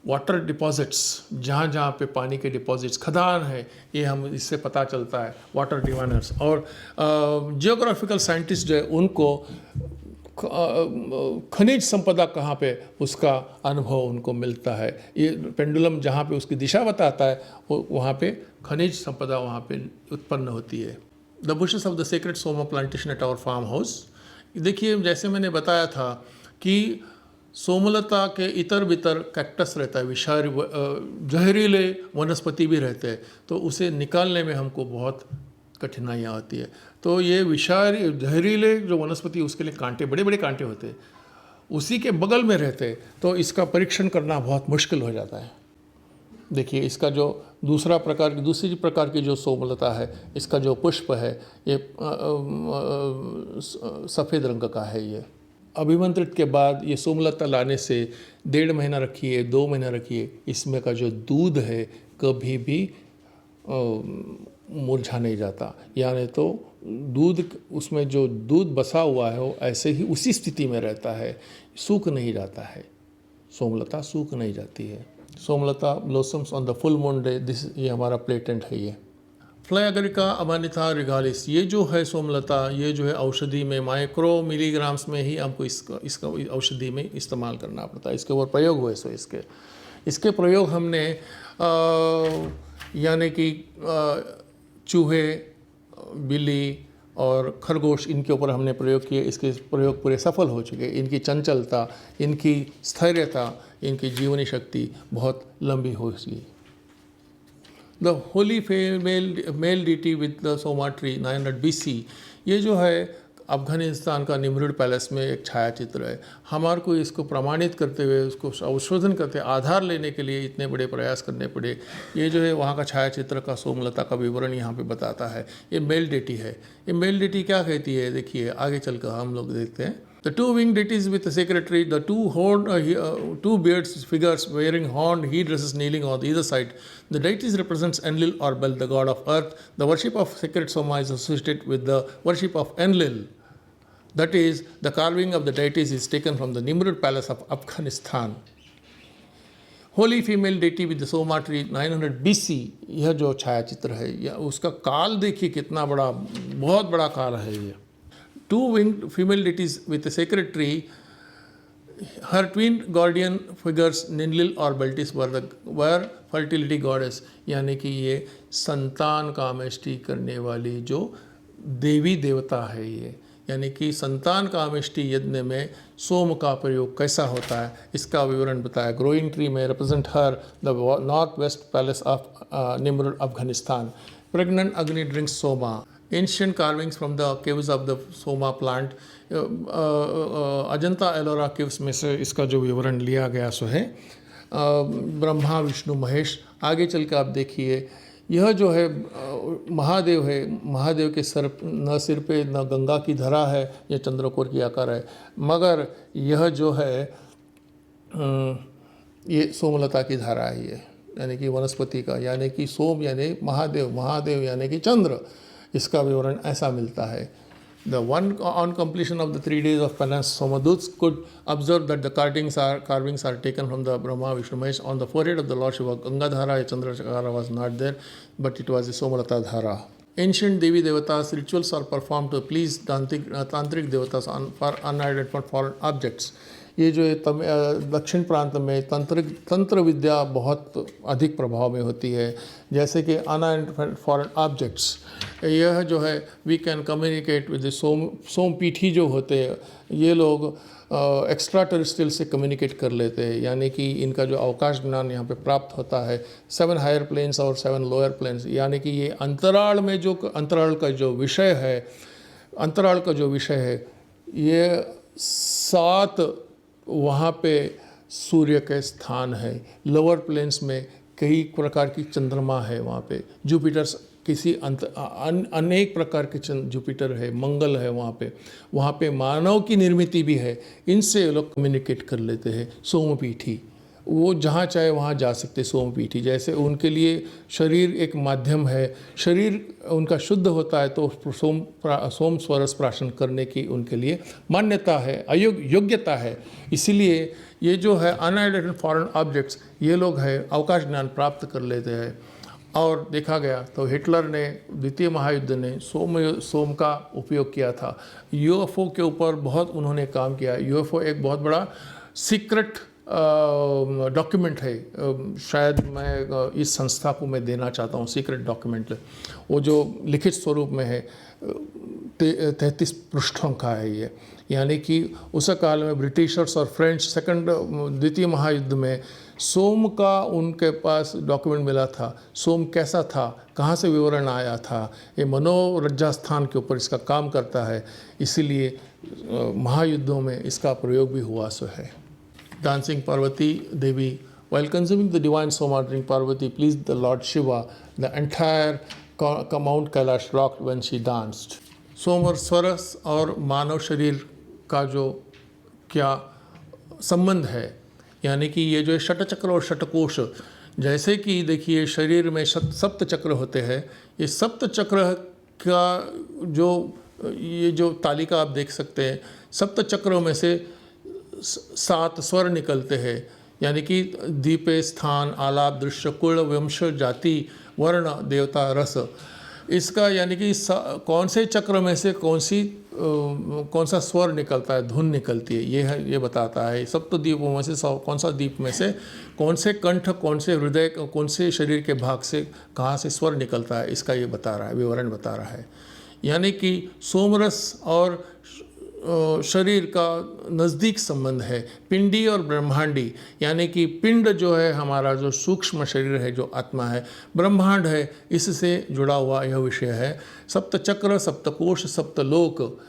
वाटर डिपॉजिट्स, जहाँ जहाँ पे पानी के डिपॉजिट्स, खदान है, ये हम इससे पता चलता है, वाटर डिवाइनर्स। और जियोग्राफिकल साइंटिस्ट जो है उनको खनिज संपदा कहाँ पे, उसका अनुभव उनको मिलता है। ये पेंडुलम जहाँ पे उसकी दिशा बताता है, वहाँ पे खनिज संपदा वहाँ पे उत्पन्न होती है। The bushes of the sacred Soma plantation at our farm house. देखिए, जैसे मैंने बताया था कि सोमलता के इतर बितर कैक्टस रहता है, विषारी जहरीले वनस्पति भी रहते हैं, तो उसे निकालने में हमको बहुत कठिनाइयाँ आती है। तो ये विषारी जहरीले जो वनस्पति, उसके लिए कांटे, बड़े बड़े कांटे होते हैं, उसी के बगल में रहते हैं, तो इसका परीक्षण करना बहुत मुश्किल हो जाता है। देखिए, इसका जो दूसरी प्रकार की जो सोमलता है, इसका जो पुष्प है, ये सफ़ेद रंग का है। ये अभिमंत्रित के बाद ये सोमलता लाने से 1.5 महीना रखिए, 2 महीना रखिए, इसमें का जो दूध है कभी भी मुरझा नहीं जाता। यानी तो दूध, उसमें जो दूध बसा हुआ है वो ऐसे ही उसी स्थिति में रहता है, सूख नहीं जाता है। सोमलता सूख नहीं जाती है। Somalata blossoms on the full moon day. This, ये हमारा प्लेटेंट है। ये फ्लाई अगरिका अमानिथा रिगालिस, ये जो है सोमलता, ये जो है औषधि में माइक्रो मिलीग्राम्स में ही हमको इसका औषधि में इस्तेमाल करना पड़ता है। इसके ऊपर प्रयोग हुए, सो इसके प्रयोग हमने यानी कि चूहे, बिल्ली और खरगोश, इनके ऊपर हमने प्रयोग किए। इसके प्रयोग पूरे सफल हो चुके। इनकी चंचलता, इनकी स्थैर्यता, इनकी जीवनी शक्ति बहुत लंबी हो गई। The holy male deity with the Soma tree 900 BC, ये जो है अफगानिस्तान का निम्रुड पैलेस में एक छायाचित्र है। हमारे को इसको प्रमाणित करते हुए, उसको संशोधन करते, आधार लेने के लिए इतने बड़े प्रयास करने पड़े। ये जो है वहाँ का छायाचित्र का सोमलता का विवरण यहाँ पे बताता है। ये मेल डेटी है। ये मेल डेटी क्या कहती है, देखिए आगे चलकर हम लोग देखते हैं। The two winged deities with the sacred tree, the two beards figures wearing horned headdresses kneeling on either side. The deities represents Enlil or Bel, the god of earth. The worship of sacred Soma is associated with the worship of Enlil. That is, the carving of the deities is taken from the Nimrud palace of Afghanistan. Holi female deity with the Soma tree 900 BC, यह जो छायाचित्र है, या उसका काल देखिए कितना बड़ा, बहुत बड़ा काल है ये। Two winged female deities with a sacred tree, her twin guardian figures Ninlil or Beltis were fertility goddess, यानी कि ये संतान कामेष्टि करने वाली जो देवी देवता है ये। यानी कि संतान कामेष्टि यज्ञ में सोम का प्रयोग कैसा होता है, इसका विवरण बताया। ग्रोइंग ट्री में represent her the north west palace of Nimrud Afghanistan. Pregnant Agni drinks Soma. Ancient carvings from the caves of the Soma plant, Ajanta Ellora caves में से इसका जो विवरण लिया गया सो है। ब्रह्मा, विष्णु, महेश। आगे चल के आप देखिए, यह जो है महादेव है। महादेव के सिर पे न गंगा की धरा है, यह चंद्रकोर की आकार है, मगर यह जो है ये सोमलता की धारा है ये, यानी कि वनस्पति का, यानी कि सोम यानी महादेव, महादेव यानी कि चंद्र, इसका विवरण ऐसा मिलता है। The one on completion of the 3 days of penance, Somaduts could observe that the carvings are taken from the Brahma Vishnu Mahesh. On the forehead of the Lord Shiva, Gangadhara, a Chandrashakara was not there, but it was a Somalata Dhara. Ancient Devi Devatas rituals are performed to please Tantric Devatas for unidentified foreign objects. ये जो दक्षिण प्रांत में तंत्र विद्या बहुत अधिक प्रभाव में होती है, जैसे कि अनआइडेंटिफाइड फॉरेन ऑब्जेक्ट्स, यह जो है वी कैन कम्युनिकेट विद सोमपीठी जो होते हैं, ये लोग एक्स्ट्रा टेरेस्ट्रियल से कम्युनिकेट कर लेते हैं, यानी कि इनका जो अवकाश ज्ञान यहाँ पे प्राप्त होता है, 7 हायर प्लेन्स और 7 लोअर प्लेन्स, यानी कि ये अंतराल में जो अंतराल का जो विषय है ये 7 वहाँ पे सूर्य के स्थान है। लोअर प्लेन्स में कई प्रकार की चंद्रमा है, वहाँ पे जुपिटर किसी अनेक प्रकार के जुपिटर है, मंगल है, वहाँ पे मानव की निर्मिति भी है। इनसे लोग कम्युनिकेट कर लेते हैं। सोमपीठी वो जहाँ चाहे वहाँ जा सकते। सोमपीठी जैसे उनके लिए शरीर एक माध्यम है, शरीर उनका शुद्ध होता है तो सोम स्वरस प्राशन करने की उनके लिए मान्यता है, योग्यता है। इसीलिए ये जो है अनआइडेंटिफाइड फॉरेन ऑब्जेक्ट्स, ये लोग है अवकाश ज्ञान प्राप्त कर लेते हैं। और देखा गया तो हिटलर ने द्वितीय महायुद्ध ने सोम का उपयोग किया था। यूएफओ के ऊपर बहुत उन्होंने काम किया। यूएफओ एक बहुत बड़ा सीक्रेट डॉक्यूमेंट है, शायद मैं इस संस्था को मैं देना चाहता हूँ सीक्रेट डॉक्यूमेंट। वो जो लिखित स्वरूप में है 33 पृष्ठों का है ये, यानी कि उस काल में ब्रिटिशर्स और फ्रेंच द्वितीय महायुद्ध में सोम का उनके पास डॉक्यूमेंट मिला था। सोम कैसा था, कहाँ से विवरण आया था, ये मनोरज्जा स्थान के ऊपर इसका काम करता है, इसीलिए महायुद्धों में इसका प्रयोग भी हुआ सो है। Dancing Parvati Devi, while consuming the divine soma drink, Parvati pleased the Lord Shiva. The entire Mount Kailash rocked when she danced. सोम और स्वरस और मानव शरीर का जो क्या संबंध है, यानी कि ये जो षटचक्र और षटकोश, जैसे कि देखिए शरीर में सप्त चक्र होते हैं, ये सप्त चक्र का ये जो तालिका आप देख सकते हैं, सप्त चक्रों में से 7 स्वर निकलते हैं, यानी कि दीपे स्थान आलाप दृश्य कुल वंश जाति वर्ण देवता रस। इसका यानी कि कौन से चक्र में से कौन सा स्वर निकलता है, धुन निकलती है, ये बताता है। सप्त दीपों में से कौन सा दीप में से कौन से कंठ, कौन से हृदय, कौन से शरीर के भाग से कहाँ से स्वर निकलता है, इसका ये बता रहा है, विवरण बता रहा है। यानी कि सोमरस और शरीर का नज़दीक संबंध है, पिंडी और ब्रह्मांडी, यानी कि पिंड जो है हमारा जो सूक्ष्म शरीर है, जो आत्मा है, ब्रह्मांड है, इससे जुड़ा हुआ यह विषय है। सप्तचक्र, सप्तकोश, सप्तलोक,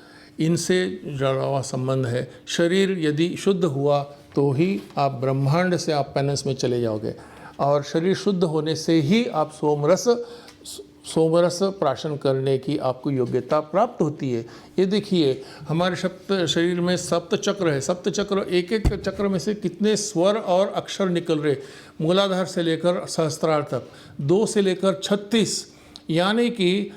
इनसे जुड़ा हुआ संबंध है। शरीर यदि शुद्ध हुआ तो ही आप ब्रह्मांड से आप पेनेंस में चले जाओगे, और शरीर शुद्ध होने से ही आप सोमरस प्राशन करने की आपको योग्यता प्राप्त होती है। ये देखिए हमारे शरीर में सप्त चक्र है। सप्त चक्र, एक एक चक्र में से कितने स्वर और अक्षर निकल रहे, मूलाधार से लेकर सहस्त्रार तक, 2 से लेकर 36, यानी कि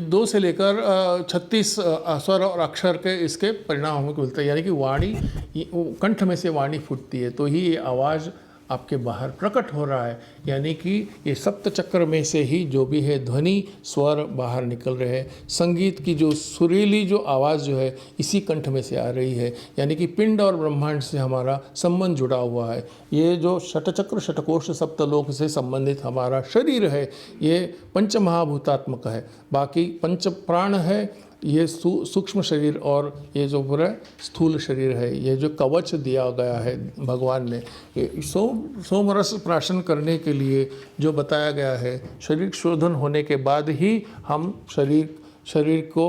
2 से लेकर 36 स्वर और अक्षर के इसके परिणाम हमें मिलते हैं। यानी कि वाणी, कंठ में से वाणी फूटती है तो ही ये आवाज़ आपके बाहर प्रकट हो रहा है, यानी कि ये सप्त चक्र में से ही जो भी है ध्वनि स्वर बाहर निकल रहे हैं। संगीत की जो सुरीली जो आवाज़ जो है इसी कंठ में से आ रही है, यानी कि पिंड और ब्रह्मांड से हमारा संबंध जुड़ा हुआ है। ये जो षटचक्र षटकोश सप्तलोक से संबंधित हमारा शरीर है, ये पंचमहाभूतात्मक है। बाकी पंच प्राण है, ये सूक्ष्म शरीर, और ये जो पूरा स्थूल शरीर है, ये जो कवच दिया गया है भगवान ने, ये सोमरस प्राशन करने के लिए जो बताया गया है। शरीर शोधन होने के बाद ही हम शरीर को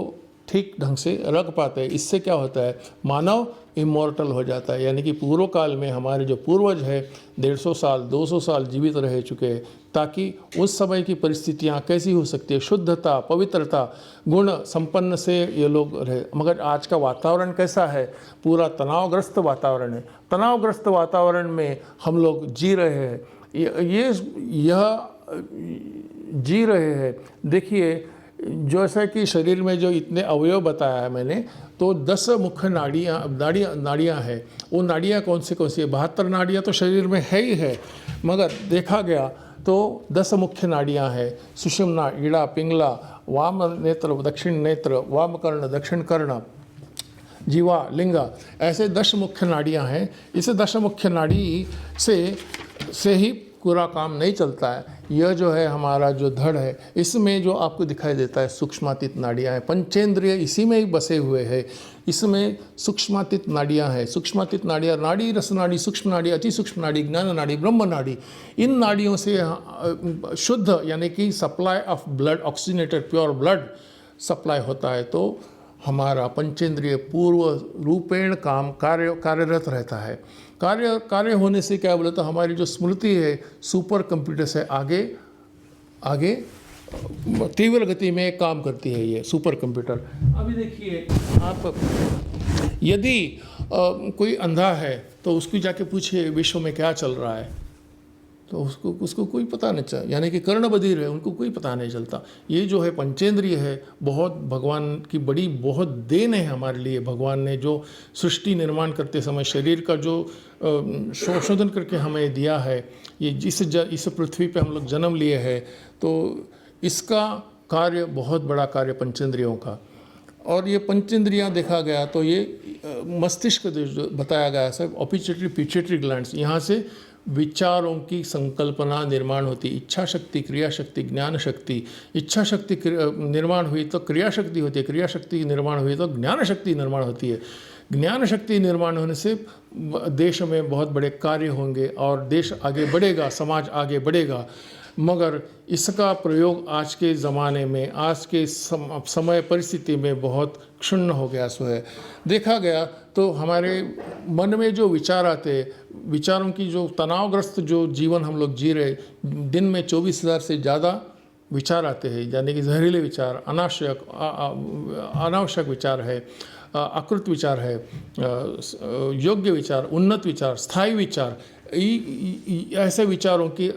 ठीक ढंग से रख पाते हैं। इससे क्या होता है, मानव इमॉर्टल हो जाता है, यानी कि पूर्व काल में हमारे जो पूर्वज है 150 साल 200 साल जीवित रह चुके हैं, ताकि उस समय की परिस्थितियाँ कैसी हो सकती है, शुद्धता, पवित्रता, गुण संपन्न से ये लोग रहे। मगर आज का वातावरण कैसा है, पूरा तनावग्रस्त वातावरण है। तनावग्रस्त वातावरण में हम लोग जी रहे हैं, यह जी रहे हैं। देखिए, जैसा कि शरीर में जो इतने अवयव बताया है मैंने, तो 10 मुख्य नाड़ियाँ हैं। वो नाड़ियाँ कौन सी है? 72 नाड़ियाँ तो शरीर में है ही है, मगर देखा गया तो 10 मुख्य नाड़ियाँ हैं। सुषुम्ना, इड़ा, पिंगला, वाम नेत्र, दक्षिण नेत्र, वाम कर्ण, दक्षिण कर्ण, जीवा, लिंगा, ऐसे 10 मुख्य नाड़ियाँ हैं। इस 10 मुख्य नाड़ी से ही पूरा काम नहीं चलता है। यह जो है हमारा जो धड़ है, इसमें जो आपको दिखाई देता है सूक्ष्मातीत नाड़ियाँ हैं। पंचेंद्रिय इसी में ही बसे हुए हैं। इसमें सूक्ष्मातीत नाड़ियाँ हैं। सूक्ष्मातीत नाड़ियाँ, नाड़ी, रस नाड़ी, सूक्ष्म नाड़ी, अति सूक्ष्म नाड़ी, ज्ञान नाड़ी, ब्रह्म नाड़ी, इन नाड़ियों से शुद्ध यानी कि supply of blood, oxygenated pure blood supply होता है। तो हमारा पंचेंद्रिय पूर्व रूपेण कार्यरत रहता है। कार्य होने से क्या बोले तो हमारी जो स्मृति है सुपर कंप्यूटर से आगे तीव्र गति में काम करती है ये सुपर कंप्यूटर। अभी देखिए आप, यदि कोई अंधा है तो उसको जाके पूछिए विश्व में क्या चल रहा है, तो उसको कोई पता नहीं चलता। यानी कि कर्ण बधिर है, उनको कोई पता नहीं चलता। ये जो है पंचेंद्रिय है, बहुत भगवान की बहुत देन है हमारे लिए। भगवान ने जो सृष्टि निर्माण करते समय शरीर का जो संशोधन करके हमें दिया है, ये इस पृथ्वी पे हम लोग जन्म लिए हैं, तो इसका कार्य बहुत बड़ा कार्य पंचेंद्रियों का। और ये पंचेंद्रियाँ देखा गया तो ये मस्तिष्क जो बताया गया है, ऑपिचुटरी पिट्यूटरी ग्लैंड्स, यहाँ से विचारों की संकल्पना निर्माण होती है। इच्छा शक्ति, क्रिया शक्ति, ज्ञान शक्ति। इच्छा शक्ति निर्माण हुई तो क्रिया शक्ति होती है, क्रिया शक्ति निर्माण हुई तो ज्ञान शक्ति निर्माण होती है। ज्ञान शक्ति निर्माण होने से देश में बहुत बड़े कार्य होंगे और देश आगे बढ़ेगा, समाज आगे बढ़ेगा। मगर इसका प्रयोग आज के ज़माने में, आज के समय परिस्थिति में बहुत क्षुण्ण हो गया सो है। देखा गया तो हमारे मन में जो विचार आते, विचारों की जो तनावग्रस्त जो जीवन हम लोग जी रहे, दिन में 24,000 से ज़्यादा विचार आते हैं, यानी कि जहरीले विचार, अनावश्यक विचार है, आकृत विचार है, योग्य विचार, उन्नत विचार, स्थायी विचार, ऐसे विचारों की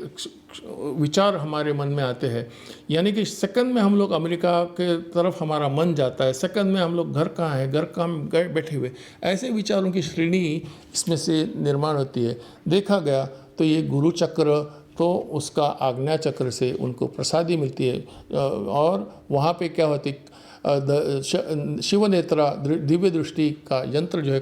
विचार हमारे मन में आते हैं। यानी कि सेकंड में हम लोग अमेरिका के तरफ हमारा मन जाता है, सेकंड में हम लोग घर कहाँ है, घर कहाँ गए बैठे हुए, ऐसे विचारों की श्रेणी इसमें से निर्माण होती है। देखा गया तो ये गुरु चक्र, तो उसका आज्ञा चक्र से उनको प्रसादी मिलती है। और वहाँ पे क्या होती, शिवनेत्रा दिव्य दृष्टि का यंत्र जो है,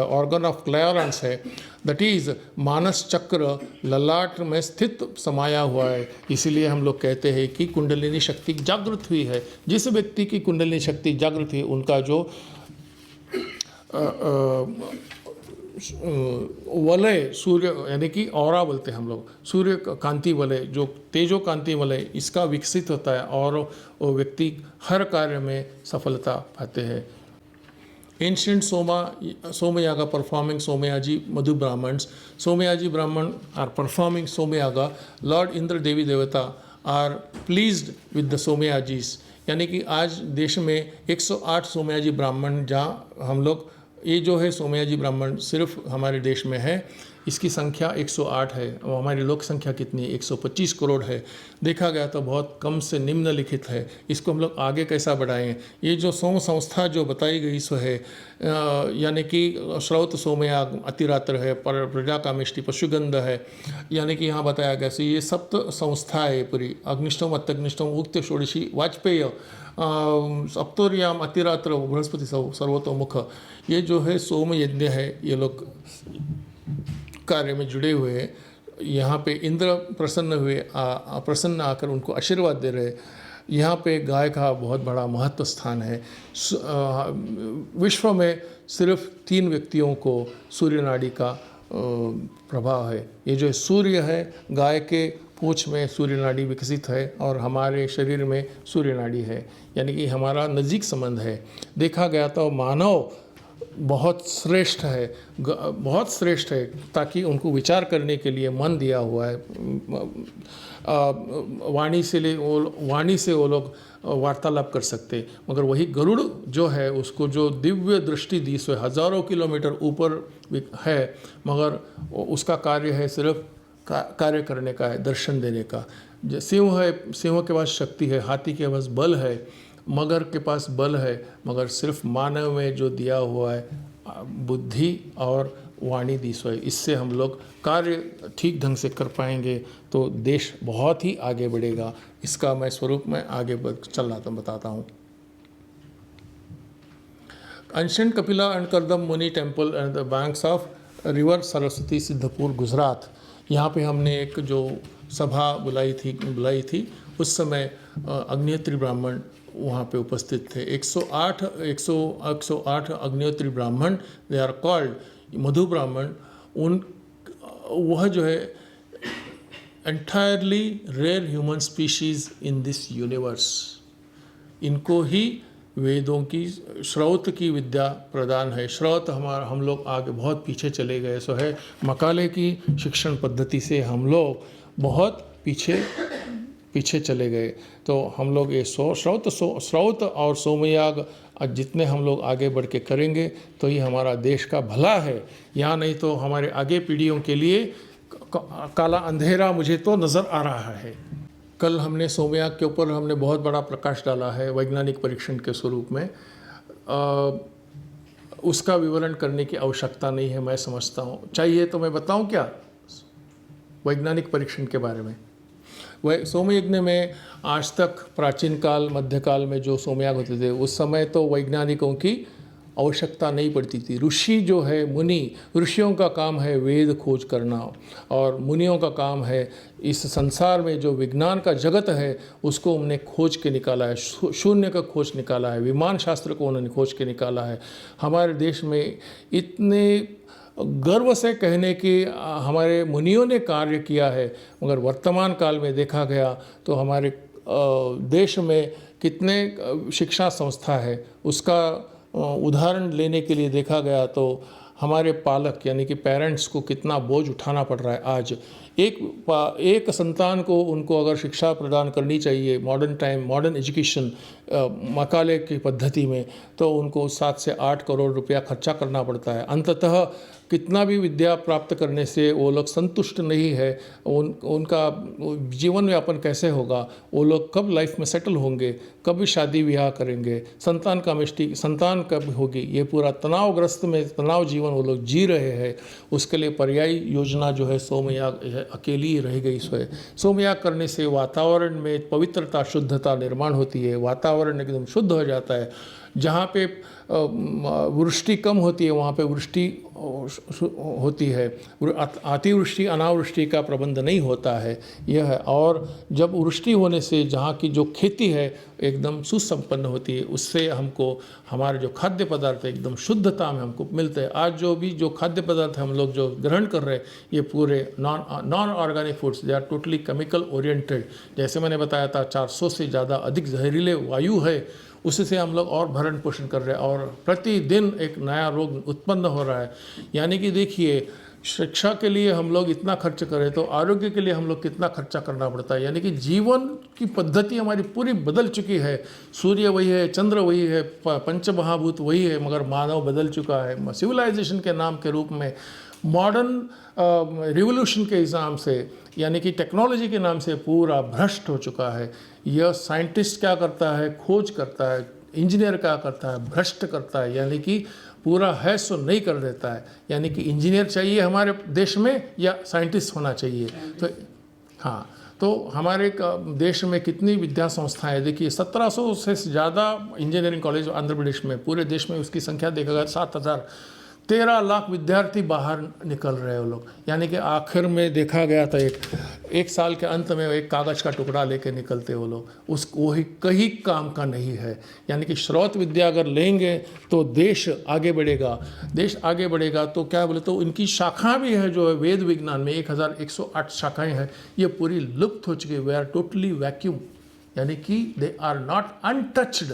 ऑर्गन ऑफ क्लियरेंस है, दैट इज़ मानस चक्र ललाट में स्थित समाया हुआ है। इसीलिए हम लोग कहते हैं कि कुंडलिनी शक्ति जागृत हुई है। जिस व्यक्ति की कुंडलिनी शक्ति जागृत हुई, उनका जो वलय, सूर्य यानी कि ऑरा बोलते हैं हम लोग, सूर्य कांति वलय, जो तेजो कांति वलय, इसका विकसित होता है और वो व्यक्ति हर कार्य में सफलता पाते हैं। एंशियंट सोमयागा परफॉर्मिंग सोमयाजी मधु ब्राह्मण्स, सोमयाजी ब्राह्मण आर परफॉर्मिंग सोमयागा। लॉर्ड इंद्र देवी देवता आर प्लीज्ड विद द सोमयाजीज। यानी कि आज देश में 108 सोमयाजी ब्राह्मण, जहाँ हम लोग, ये जो है सोमयाजी ब्राह्मण सिर्फ हमारे देश में है, इसकी संख्या 108 है। और हमारी लोक संख्या कितनी है? 125 करोड़ है। देखा गया तो बहुत कम से निम्नलिखित है। इसको हम लोग आगे कैसा बढ़ाएं? ये जो सोम संस्था जो बताई गई सो है, यानी कि श्रौत सोमयाग अतिरात्र है, प्रजा कामेष्टि पशुगंध है, यानी कि यहाँ बताया गया से ये सप्त संस्था है पूरी। अग्निष्टम अत्यग्निष्टम उक्त षोडशी वाजपेय सप्तोर्याम अतिरात्र बृहस्पति सर्वतोमुख, ये जो है सोम यज्ञ है, ये लोग कार्य में जुड़े हुए हैं। यहाँ पे इंद्र प्रसन्न हुए, प्रसन्न आकर उनको आशीर्वाद दे रहे। यहाँ पे गाय का बहुत बड़ा महत्व स्थान है। विश्व में सिर्फ 3 व्यक्तियों को सूर्य नाड़ी का प्रभाव है। ये जो सूर्य है, गाय के पूंछ में सूर्य नाड़ी विकसित है और हमारे शरीर में सूर्य नाड़ी है, यानी कि हमारा नज़दीक संबंध है। देखा गया तो मानव बहुत श्रेष्ठ है, बहुत श्रेष्ठ है, ताकि उनको विचार करने के लिए मन दिया हुआ है। वाणी से वो लोग वार्तालाप कर सकते, मगर वही गरुड़ जो है उसको जो दिव्य दृष्टि दी सो हज़ारों किलोमीटर ऊपर है, मगर उसका कार्य है सिर्फ कार्य करने का है, दर्शन देने का। सिंह है, सिंह के पास शक्ति है, हाथी के पास बल है, मगर के पास बल है, मगर सिर्फ मानव में जो दिया हुआ है बुद्धि और वाणी दी सो है। इससे हम लोग कार्य ठीक ढंग से कर पाएंगे तो देश बहुत ही आगे बढ़ेगा। इसका मैं स्वरूप में आगे बताता हूँ। Ancient Kapila and Kardam Muni temple and the banks of river Saraswati, Siddhpur, Gujarat. यहाँ पे हमने एक जो सभा बुलाई थी उस समय अग्निहोत्री ब्राह्मण वहाँ पे उपस्थित थे। 108 अग्निहोत्री ब्राह्मण, दे आर कॉल्ड मधु ब्राह्मण। वह जो है entirely rare human species in this universe, इनको ही वेदों की श्रौत की विद्या प्रदान है। श्रौत हम लोग आगे बहुत पीछे चले गए, सो है मकाले की शिक्षण पद्धति से हम लोग बहुत पीछे चले गए। तो हम लोग ये श्रौत और सोमयाग जितने हम लोग आगे बढ़ के करेंगे तो ये हमारा देश का भला है। यहाँ नहीं तो हमारे आगे पीढ़ियों के लिए काला अंधेरा मुझे तो नज़र आ रहा है। कल हमने सोमयाग के ऊपर हमने बहुत बड़ा प्रकाश डाला है वैज्ञानिक परीक्षण के स्वरूप में। उसका विवरण करने की आवश्यकता नहीं है, मैं समझता हूँ। चाहिए तो मैं बताऊँ क्या वैज्ञानिक परीक्षण के बारे में? वह सोमयज्ञ में आज तक प्राचीन काल मध्यकाल में जो सोमयाग होते थे उस समय तो वैज्ञानिकों की आवश्यकता नहीं पड़ती थी। ऋषि जो है मुनि, ऋषियों का काम है वेद खोज करना और मुनियों का काम है इस संसार में जो विज्ञान का जगत है उसको उन्होंने खोज के निकाला है। शून्य का खोज निकाला है, विमान शास्त्र को उन्होंने खोज के निकाला है। हमारे देश में इतने गर्व से कहने की हमारे मुनियों ने कार्य किया है, मगर वर्तमान काल में देखा गया तो हमारे देश में कितने शिक्षा संस्था है उसका उदाहरण लेने के लिए देखा गया तो हमारे पालक यानी कि पेरेंट्स को कितना बोझ उठाना पड़ रहा है। आज एक संतान को उनको अगर शिक्षा प्रदान करनी चाहिए मॉडर्न एजुकेशन मकाले की पद्धति में, तो उनको 7 से 8 करोड़ रुपया खर्चा करना पड़ता है। अंततः कितना भी विद्या प्राप्त करने से वो लोग संतुष्ट नहीं है। उनका जीवन यापन कैसे होगा, वो लोग कब लाइफ में सेटल होंगे, कब शादी ब्याह करेंगे, संतान कब होगी, ये पूरा तनावग्रस्त में तनाव जीवन वो लोग जी रहे हैं। उसके लिए पर्यायी योजना जो है सोमयाग अकेली ही रह गई। सोमयाग करने से वातावरण में पवित्रता शुद्धता निर्माण होती है, वातावरण एकदम शुद्ध हो जाता है। जहाँ पे वृष्टि कम होती है वहाँ पे वृष्टि होती है, अतिवृष्टि अनावृष्टि का प्रबंध नहीं होता है यह है। और जब वृष्टि होने से जहाँ की जो खेती है एकदम सुसंपन्न होती है, उससे हमको हमारे जो खाद्य पदार्थ है एकदम शुद्धता में हमको मिलते हैं। आज जो खाद्य पदार्थ हम लोग जो ग्रहण कर रहे हैं ये पूरे non organic foods, they are totally chemical oriented. जैसे मैंने बताया था 400 से ज़्यादा अधिक जहरीले वायु है, उससे हम लोग और भरण पोषण कर रहे हैं और प्रतिदिन एक नया रोग उत्पन्न हो रहा है। यानी कि देखिए शिक्षा के लिए हम लोग इतना खर्च करें तो आरोग्य के लिए हम लोग कितना खर्चा करना पड़ता है। यानी कि जीवन की पद्धति हमारी पूरी बदल चुकी है। सूर्य वही है, चंद्र वही है, पंचमहाभूत वही है, मगर मानव बदल चुका है। सिविलाइजेशन के नाम के रूप में मॉडर्न रिवोल्यूशन के हिसाब से यानी कि टेक्नोलॉजी के नाम से पूरा भ्रष्ट हो चुका है। यह साइंटिस्ट क्या करता है, खोज करता है, इंजीनियर क्या करता है, भ्रष्ट करता है, यानी कि पूरा है सो नहीं कर देता है। यानी कि इंजीनियर चाहिए हमारे देश में या साइंटिस्ट होना चाहिए। तो हाँ, तो हमारे देश में कितनी विद्या संस्थाएं देखिए 1700 से ज़्यादा इंजीनियरिंग कॉलेज आंध्र प्रदेश में, पूरे देश में उसकी संख्या देखा गया 7000। 13 लाख विद्यार्थी बाहर निकल रहे हैं वो लोग, यानी कि आखिर में देखा गया था एक साल के अंत में एक कागज़ का टुकड़ा लेके निकलते वो लोग, वही कहीं काम का नहीं है। यानी कि स्रोत विद्या अगर लेंगे तो देश आगे बढ़ेगा, देश आगे बढ़ेगा तो क्या बोले तो इनकी शाखा भी है जो है वेद विज्ञान में 1108 शाखाएँ हैं, ये पूरी लुप्त हो चुकी है। वे आर टोटली वैक्यूम, यानी कि दे आर नॉट अनटच्ड।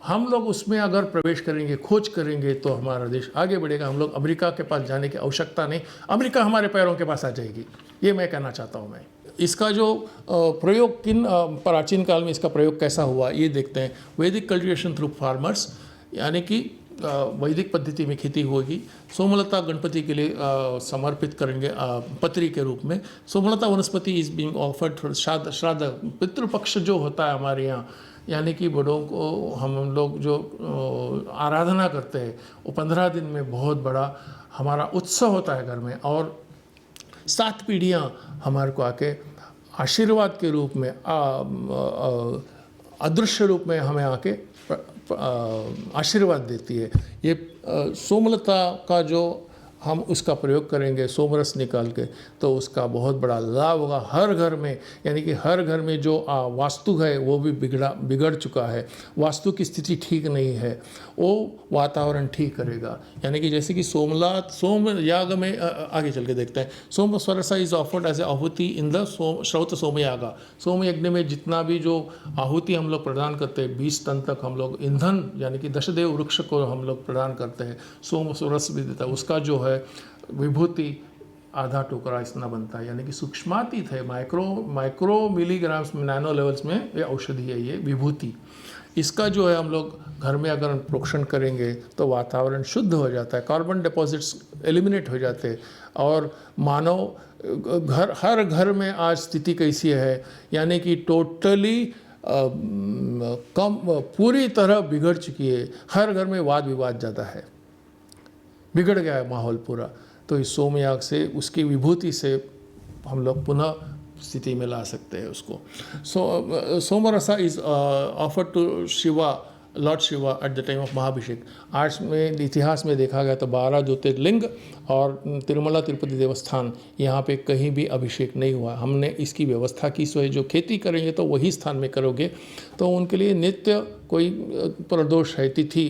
हम लोग उसमें अगर प्रवेश करेंगे, खोज करेंगे तो हमारा देश आगे बढ़ेगा। हम लोग अमेरिका के पास जाने की आवश्यकता नहीं, अमेरिका हमारे पैरों के पास आ जाएगी, ये मैं कहना चाहता हूँ। मैं इसका जो प्रयोग किन प्राचीन काल में इसका प्रयोग कैसा हुआ ये देखते हैं। वैदिक कल्टिवेशन थ्रू फार्मर्स, यानी कि वैदिक पद्धति में खेती होगी। सोमलता गणपति के लिए समर्पित करेंगे पत्री के रूप में। सोमलता वनस्पति इज बीइंग ऑफर्ड श्राद्ध, पितृपक्ष जो होता है हमारे यहाँ, यानी कि बड़ों को हम लोग जो आराधना करते हैं वो 15 दिन में बहुत बड़ा हमारा उत्सव होता है घर में, और 7 पीढ़ियाँ हमारे को आके आशीर्वाद के रूप में अदृश्य रूप में हमें आके आशीर्वाद देती है। ये सोमलता का जो हम उसका प्रयोग करेंगे सोमरस निकाल के, तो उसका बहुत बड़ा लाभ होगा हर घर में। यानी कि हर घर में जो वास्तु है वो भी बिगड़ चुका है, वास्तु की स्थिति ठीक नहीं है, वो वातावरण ठीक करेगा। यानी कि जैसे कि सोम याग में आगे चल के देखते हैं, सोम स्वरसा इज ऑफर्ड एज ए आहुति इन द श्रौत सोम यागा। सोम यज्ञ में जितना भी जो आहुति हम लोग प्रदान करते हैं, 20 टन तक हम लोग ईंधन यानी कि दशदेव वृक्ष को हम लोग प्रदान करते हैं, सोम स्वरस भी देता है। उसका जो है विभूति आधा टुकड़ा इतना बनता है, यानी कि सूक्ष्मातीत है, माइक्रो मिलीग्राम्स में, नैनो लेवल्स में ये औषधि है, ये विभूति। इसका जो है हम लोग घर में अगर प्रोक्षण करेंगे तो वातावरण शुद्ध हो जाता है, कार्बन डिपॉजिट्स एलिमिनेट हो जाते हैं, और मानव हर घर में आज स्थिति कैसी है, यानी कि टोटली पूरी तरह बिगड़ चुकी है। हर घर में वाद विवाद ज़्यादा है, बिगड़ गया है माहौल पूरा। तो इस सोमयाग से, उसकी विभूति से हम लोग पुनः स्थिति में ला सकते हैं उसको। Somarasa is offered to Shiva, lord Shiva at the time of Mahabhishek. आज में इतिहास में देखा गया तो 12 ज्योतिर्लिंग और तिरुमला तिरुपति देवस्थान, यहाँ पे कहीं भी अभिषेक नहीं हुआ। हमने इसकी व्यवस्था की, सो जो खेती करेंगे तो वही स्थान में करोगे, तो उनके लिए नित्य कोई प्रदोष है, तिथि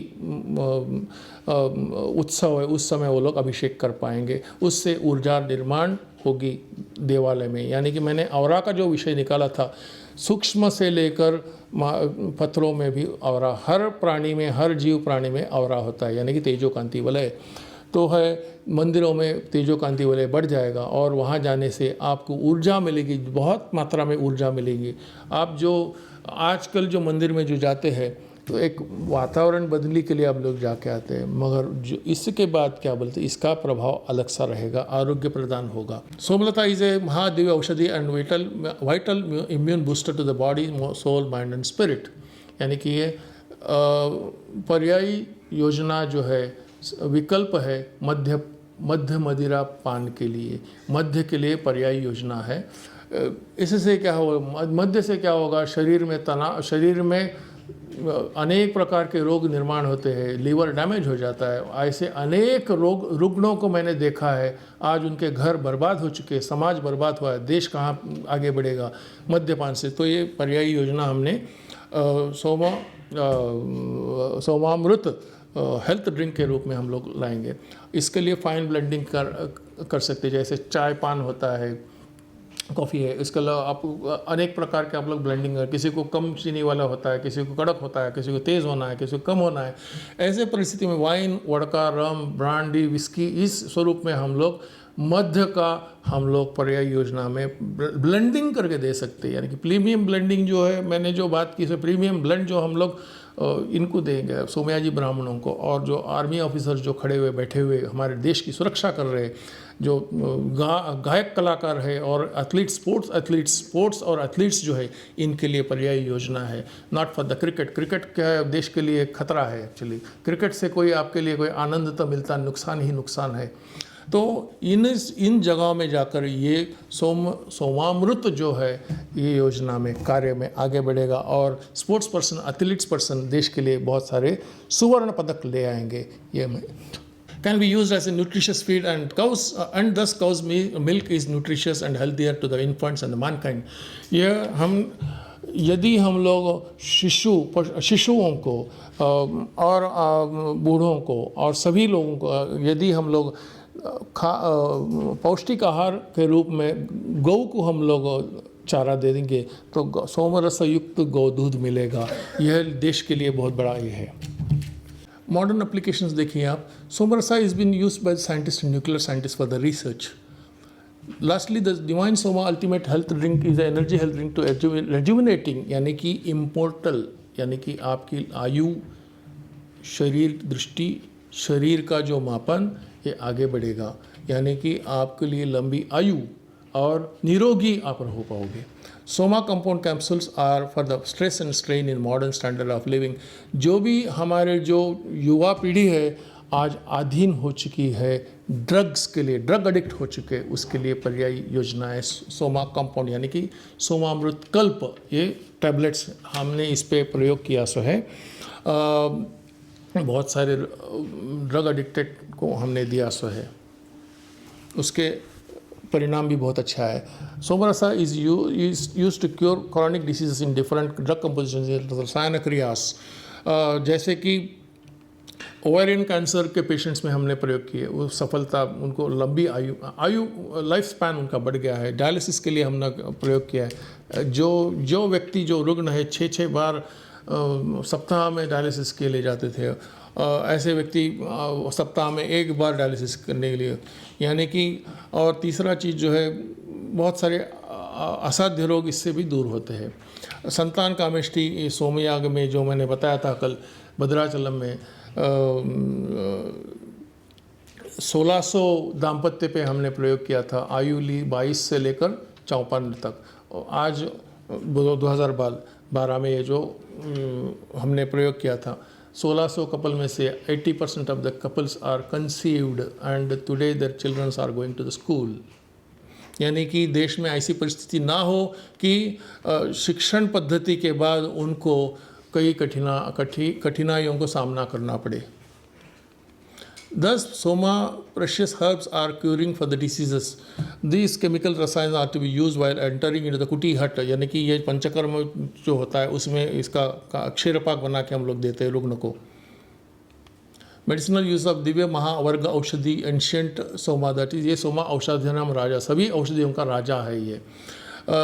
उत्सव है, उस समय वो लोग अभिषेक कर पाएंगे, उससे ऊर्जा निर्माण होगी देवालय में। यानी कि मैंने औरा का जो विषय निकाला था, सूक्ष्म से लेकर पत्थरों में भी औरा, हर प्राणी में, हर जीव प्राणी में औरा होता है, यानी कि तेजो कांति वलय तो है। मंदिरों में तेजो कांति वलय बढ़ जाएगा और वहाँ जाने से आपको ऊर्जा मिलेगी, बहुत मात्रा में ऊर्जा मिलेगी। आप जो आजकल जो मंदिर में जो जाते हैं तो एक वातावरण बदली के लिए आप लोग जाके आते हैं, मगर जो इसके बाद क्या बोलते हैं, इसका प्रभाव अलग सा रहेगा, आरोग्य प्रदान होगा। सोमलता इज ए महादिव्य औषधि and vital immune booster to the body, soul, mind and spirit. यानी कि ये पर्यायी योजना जो है, विकल्प है मध्य मदिरा पान के लिए, मध्य के लिए पर्यायी योजना है। इससे क्या होगा, मध्य से क्या होगा, शरीर में तनाव, शरीर में अनेक प्रकार के रोग निर्माण होते हैं, लीवर डैमेज हो जाता है। ऐसे अनेक रुग्णों को मैंने देखा है, आज उनके घर बर्बाद हो चुके हैं, समाज बर्बाद हुआ है, देश कहाँ आगे बढ़ेगा मद्यपान से। तो ये पर्यायी योजना हमने सोमामृत हेल्थ ड्रिंक के रूप में हम लोग लाएंगे। इसके लिए फाइन ब्लेंडिंग कर सकते हैं, जैसे चाय पान होता है, कॉफ़ी है, इसके अलावा आप अनेक प्रकार के आप लोग ब्लेंडिंग कर, किसी को कम चीनी वाला होता है, किसी को कड़क होता है, किसी को तेज़ होना है, किसी को कम होना है। ऐसे परिस्थिति में वाइन, वड़का, रम, ब्रांडी, विस्की, इस स्वरूप में हम लोग मध्य का हम लोग पर्यायी योजना में ब्लेंडिंग करके दे सकते हैं। यानी कि प्रीमियम ब्लेंडिंग जो है, मैंने जो बात की, प्रीमियम ब्लेंड जो हम लोग इनको देंगे, सोमयाजी ब्राह्मणों को, और जो आर्मी ऑफिसर्स जो खड़े हुए बैठे हुए हमारे देश की सुरक्षा कर रहे हैं, जो गायक कलाकार है और एथलीट्स, स्पोर्ट्स और एथलीट्स जो है, इनके लिए पर्यायी योजना है। नॉट फॉर द क्रिकेट क्या है, देश के लिए खतरा है। एक्चुअली क्रिकेट से कोई आपके लिए कोई आनंद तो मिलता, नुकसान ही नुकसान है। तो इन जगहों में जाकर ये सोमामृत जो है, ये योजना में कार्य में आगे बढ़ेगा, और स्पोर्ट्स पर्सन, एथलीट्स पर्सन देश के लिए बहुत सारे सुवर्ण पदक ले आएंगे। ये मैं can be used as a nutritious feed, and thus cows milk is nutritious and healthier to the infants and the mankind. यदि हम लोग शिशुओं को और बूढ़ों को और सभी लोगों को यदि हम लोग पौष्टिक आहार के रूप में गौ को हम लोग चारा दे देंगे तो सोमरस युक्त गौ दूध मिलेगा। यह देश के लिए बहुत बड़ा ये है। मॉडर्न एप्लीकेशंस देखिए आप, Somarasa is been used by scientist, nuclear scientist for the research. Lastly the divine Soma ultimate health drink is energy health drink to rejuvenating, यानी कि इम्पोर्टल, यानी कि आपकी आयु, शरीर दृष्टि, शरीर का जो मापन ये आगे बढ़ेगा, यानी कि आपके लिए लंबी आयु और निरोगी आप हो पाओगे। Soma compound capsules are for the stress and strain in modern standard of living. जो भी हमारे जो युवा पीढ़ी है आज अधीन हो चुकी है ड्रग्स के लिए, ड्रग एडिक्ट हो चुके, उसके लिए पर्यायी योजनाएं सोमा कंपाउंड यानी कि सोमामृत कल्प, ये टैबलेट्स हमने इस पे प्रयोग किया सो है। बहुत सारे ड्रग एडिक्टेड को हमने दिया सो है, उसके परिणाम भी बहुत अच्छा है। Somarasa is use to cure chronic diseases in different drug composition rasayana क्रियास, जैसे कि ओवेरियन कैंसर के पेशेंट्स में हमने प्रयोग किए, वो सफलता, उनको लंबी आयु लाइफ स्पैन उनका बढ़ गया है। डायलिसिस के लिए हमने प्रयोग किया है। जो व्यक्ति जो रुग्ण है 6 बार सप्ताह में डायलिसिस के लिए जाते थे, ऐसे व्यक्ति सप्ताह में 1 बार डायलिसिस करने के लिए, यानी कि, और तीसरा चीज़ जो है बहुत सारे असाध्य रोग इससे भी दूर होते हैं। संतान कामेष्टि सोमयाग में जो मैंने बताया था कल भद्राचलम में 1600 दाम्पत्य पे हमने प्रयोग किया था, आयु ली 22 से लेकर 54 तक। और आज 2012 में ये जो हमने प्रयोग किया था, 1600 कपल में से 80% of the couples are conceived and today their childrens are going to the school. यानी कि देश में ऐसी परिस्थिति ना हो कि शिक्षण पद्धति के बाद उनको कई कठिनाइयों को सामना करना पड़े। Thus, Soma precious herbs are curing for the diseases. These chemical रसायन are to be used while entering into the kuti hut, यानी कि ये पंचकर्म जो होता है उसमें इसका अक्षरपाक बना के हम लोग देते हैं रुग्ण को। मेडिसिनल यूज ऑफ दिव्य महावर्ग औषधि एंशियंट सोमा, दैट इज ये सोमा औषधिनाम राजा, सभी औषधियों का राजा है ये।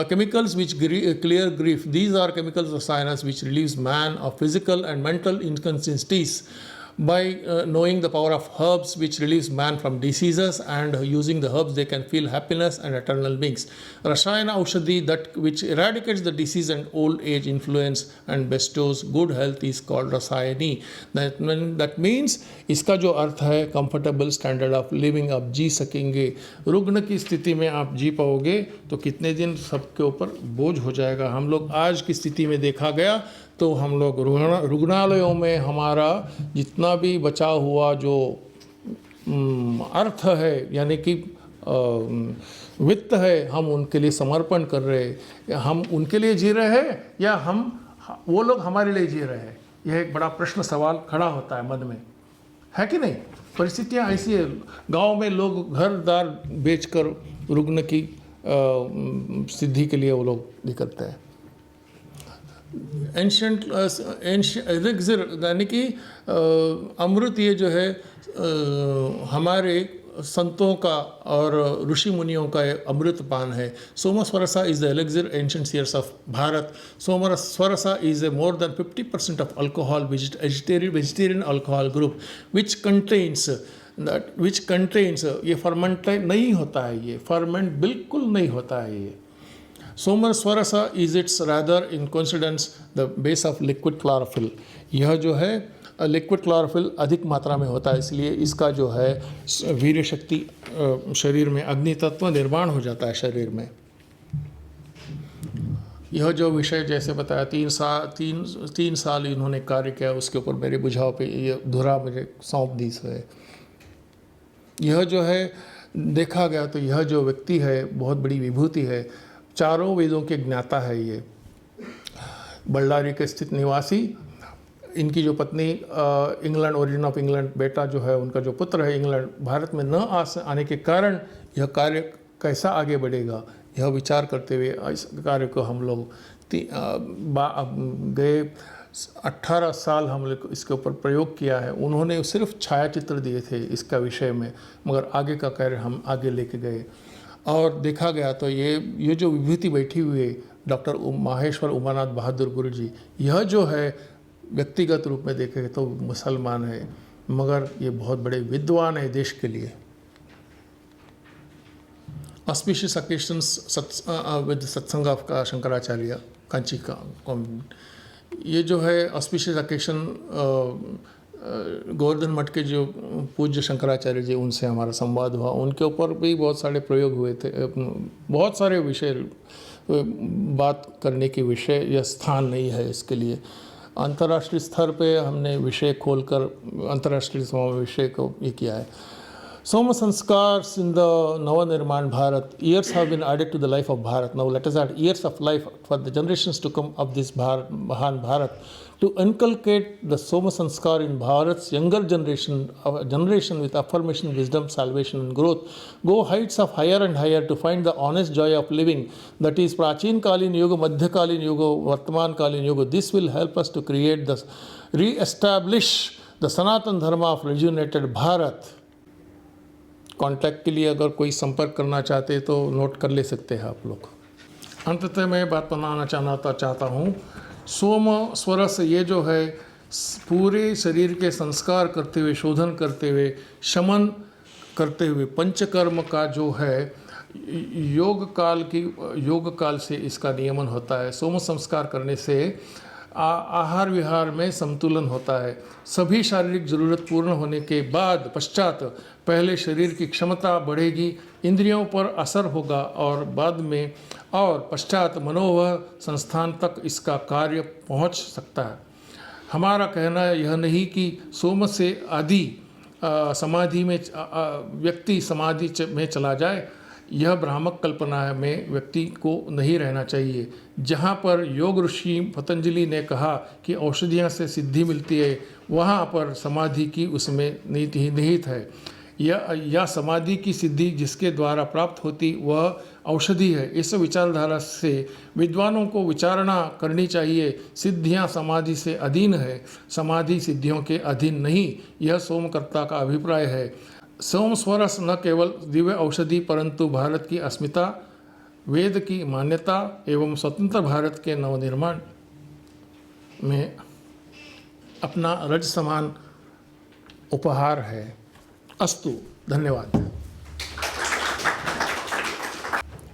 Chemicals which clear grief, these are chemicals of science which relieves man of physical and mental inconsistencies by knowing the power of herbs which relieves man from diseases, and using the herbs they can feel happiness and eternal beings. Rasayana Aushadhi, that which eradicates the disease and old age influence and bestows good health is called Rasayani. That means इसका जो अर्थ है comfortable standard of living, आप जी सकेंगे। रुग्ण की स्थिति में आप जी पाओगे तो कितने दिन सबके ऊपर बोझ हो जाएगा। हम लोग आज की स्थिति में देखा गया तो हम लोग रुग्णालयों में हमारा जितना भी बचा हुआ जो अर्थ है, यानी कि वित्त है, हम उनके लिए समर्पण कर रहे हैं। हम उनके लिए जी रहे हैं या वो लोग हमारे लिए जी रहे हैं, यह एक बड़ा प्रश्न सवाल खड़ा होता है मन में, है कि नहीं। परिस्थितियाँ ऐसी है, गांव में लोग घर दार बेचकर रुग्ण की सिद्धि के लिए वो लोग निकलते हैं। एंशियंट एलिक्सिर यानी कि अमृत, ये जो है हमारे संतों का और ऋषि मुनियों का अमृत पान है। Somaswarasa is the elixir ancient seers of Bharat. Somaswarasa is a more than 50% of alcohol vegetarian alcohol group which contains ये फर्मेंट नहीं होता है, ये फर्मेंट बिल्कुल नहीं होता है ये। Somaswarasa is its rather in coincidence the base of liquid chlorophyll. यह जो है लिक्विड क्लोरोफिल अधिक मात्रा में होता है, इसलिए इसका जो है वीर्य शक्ति शरीर में अग्नि तत्व निर्माण हो जाता है शरीर में। यह जो विषय जैसे बताया 3 साल इन्होंने कार्य किया, उसके ऊपर मेरे बुझाव पे ये धुरा मुझे सौंप दी है। यह जो है देखा गया तो यह जो व्यक्ति है बहुत बड़ी विभूति है, चारों वेदों के ज्ञाता है। ये बल्लारी के स्थित निवासी इनकी जो पत्नी इंग्लैंड, ओरिजिन ऑफ इंग्लैंड, बेटा जो है उनका जो पुत्र है इंग्लैंड, भारत में न आने के कारण यह कार्य कैसा आगे बढ़ेगा, यह विचार करते हुए इस कार्य को हम लोग गए 18 साल हम लोग इसके ऊपर प्रयोग किया है। उन्होंने सिर्फ छायाचित्र दिए थे इसका विषय में, मगर आगे का कार्य हम आगे लेके गए और देखा गया तो ये जो विभूति बैठी हुई है डॉक्टर माहेश्वर उमानाथ बहादुर गुरु जी, यह जो है व्यक्तिगत रूप में देखें तो मुसलमान है, मगर ये बहुत बड़े विद्वान है देश के लिए। ऑस्पिशियस ओकेशंस विद सत्संग ऑफ का शंकराचार्य कांची का, ये जो है ऑस्पिशियस ओकेशन गोवर्धन मठ के जो पूज्य शंकराचार्य जी, उनसे हमारा संवाद हुआ, उनके ऊपर भी बहुत सारे प्रयोग हुए थे, बहुत सारे विषय बात करने के विषय या स्थान नहीं है इसके लिए। अंतर्राष्ट्रीय स्तर पे हमने विषय खोलकर अंतर्राष्ट्रीय विषय को ये किया है। Soma Sanskars in the Nava-Nirman Bharat, years have been added to the life of Bharat. Now let us add years of life for the generations to come of this Mahan Bharat, to inculcate the Soma Sanskar in Bharat's younger generation with affirmation, wisdom, salvation and growth. Go heights of higher and higher to find the honest joy of living. That is Prachin Kalin Yuga, Madhya Kalin Yuga, Vartaman Kalin Yuga. This will help us to create the re-establish the Sanatan Dharma of rejuvenated Bharat. Contact के लिए अगर कोई संपर्क करना चाहते तो note कर ले सकते हैं आप लोग। अंततः मैं बात बनाना चाहता हूँ, सोम स्वर से ये जो है पूरे शरीर के संस्कार करते हुए, शोधन करते हुए, शमन करते हुए, पंचकर्म का जो है योग काल से इसका नियमन होता है। सोम संस्कार करने से आहार विहार में संतुलन होता है। सभी शारीरिक ज़रूरत पूर्ण होने के बाद पश्चात पहले शरीर की क्षमता बढ़ेगी, इंद्रियों पर असर होगा और बाद में और पश्चात मनोवह संस्थान तक इसका कार्य पहुंच सकता है। हमारा कहना यह नहीं कि सोम से आदि समाधि में व्यक्ति समाधि में चला जाए, यह भ्रामक कल्पना में व्यक्ति को नहीं रहना चाहिए। जहाँ पर योग ऋषि पतंजलि ने कहा कि औषधियों से सिद्धि मिलती है, वहाँ पर समाधि की उसमें नीति निहित है। या समाधि की सिद्धि जिसके द्वारा प्राप्त होती वह औषधि है। इस विचारधारा से विद्वानों को विचारणा करनी चाहिए। सिद्धियाँ समाधि से अधीन है, समाधि सिद्धियों के अधीन नहीं, यह सोमकर्ता का अभिप्राय है। सोम स्वरस न केवल दिव्य औषधि परंतु भारत की अस्मिता, वेद की मान्यता एवं स्वतंत्र भारत के नवनिर्माण में अपना रज समान उपहार है। अस्तु, धन्यवाद।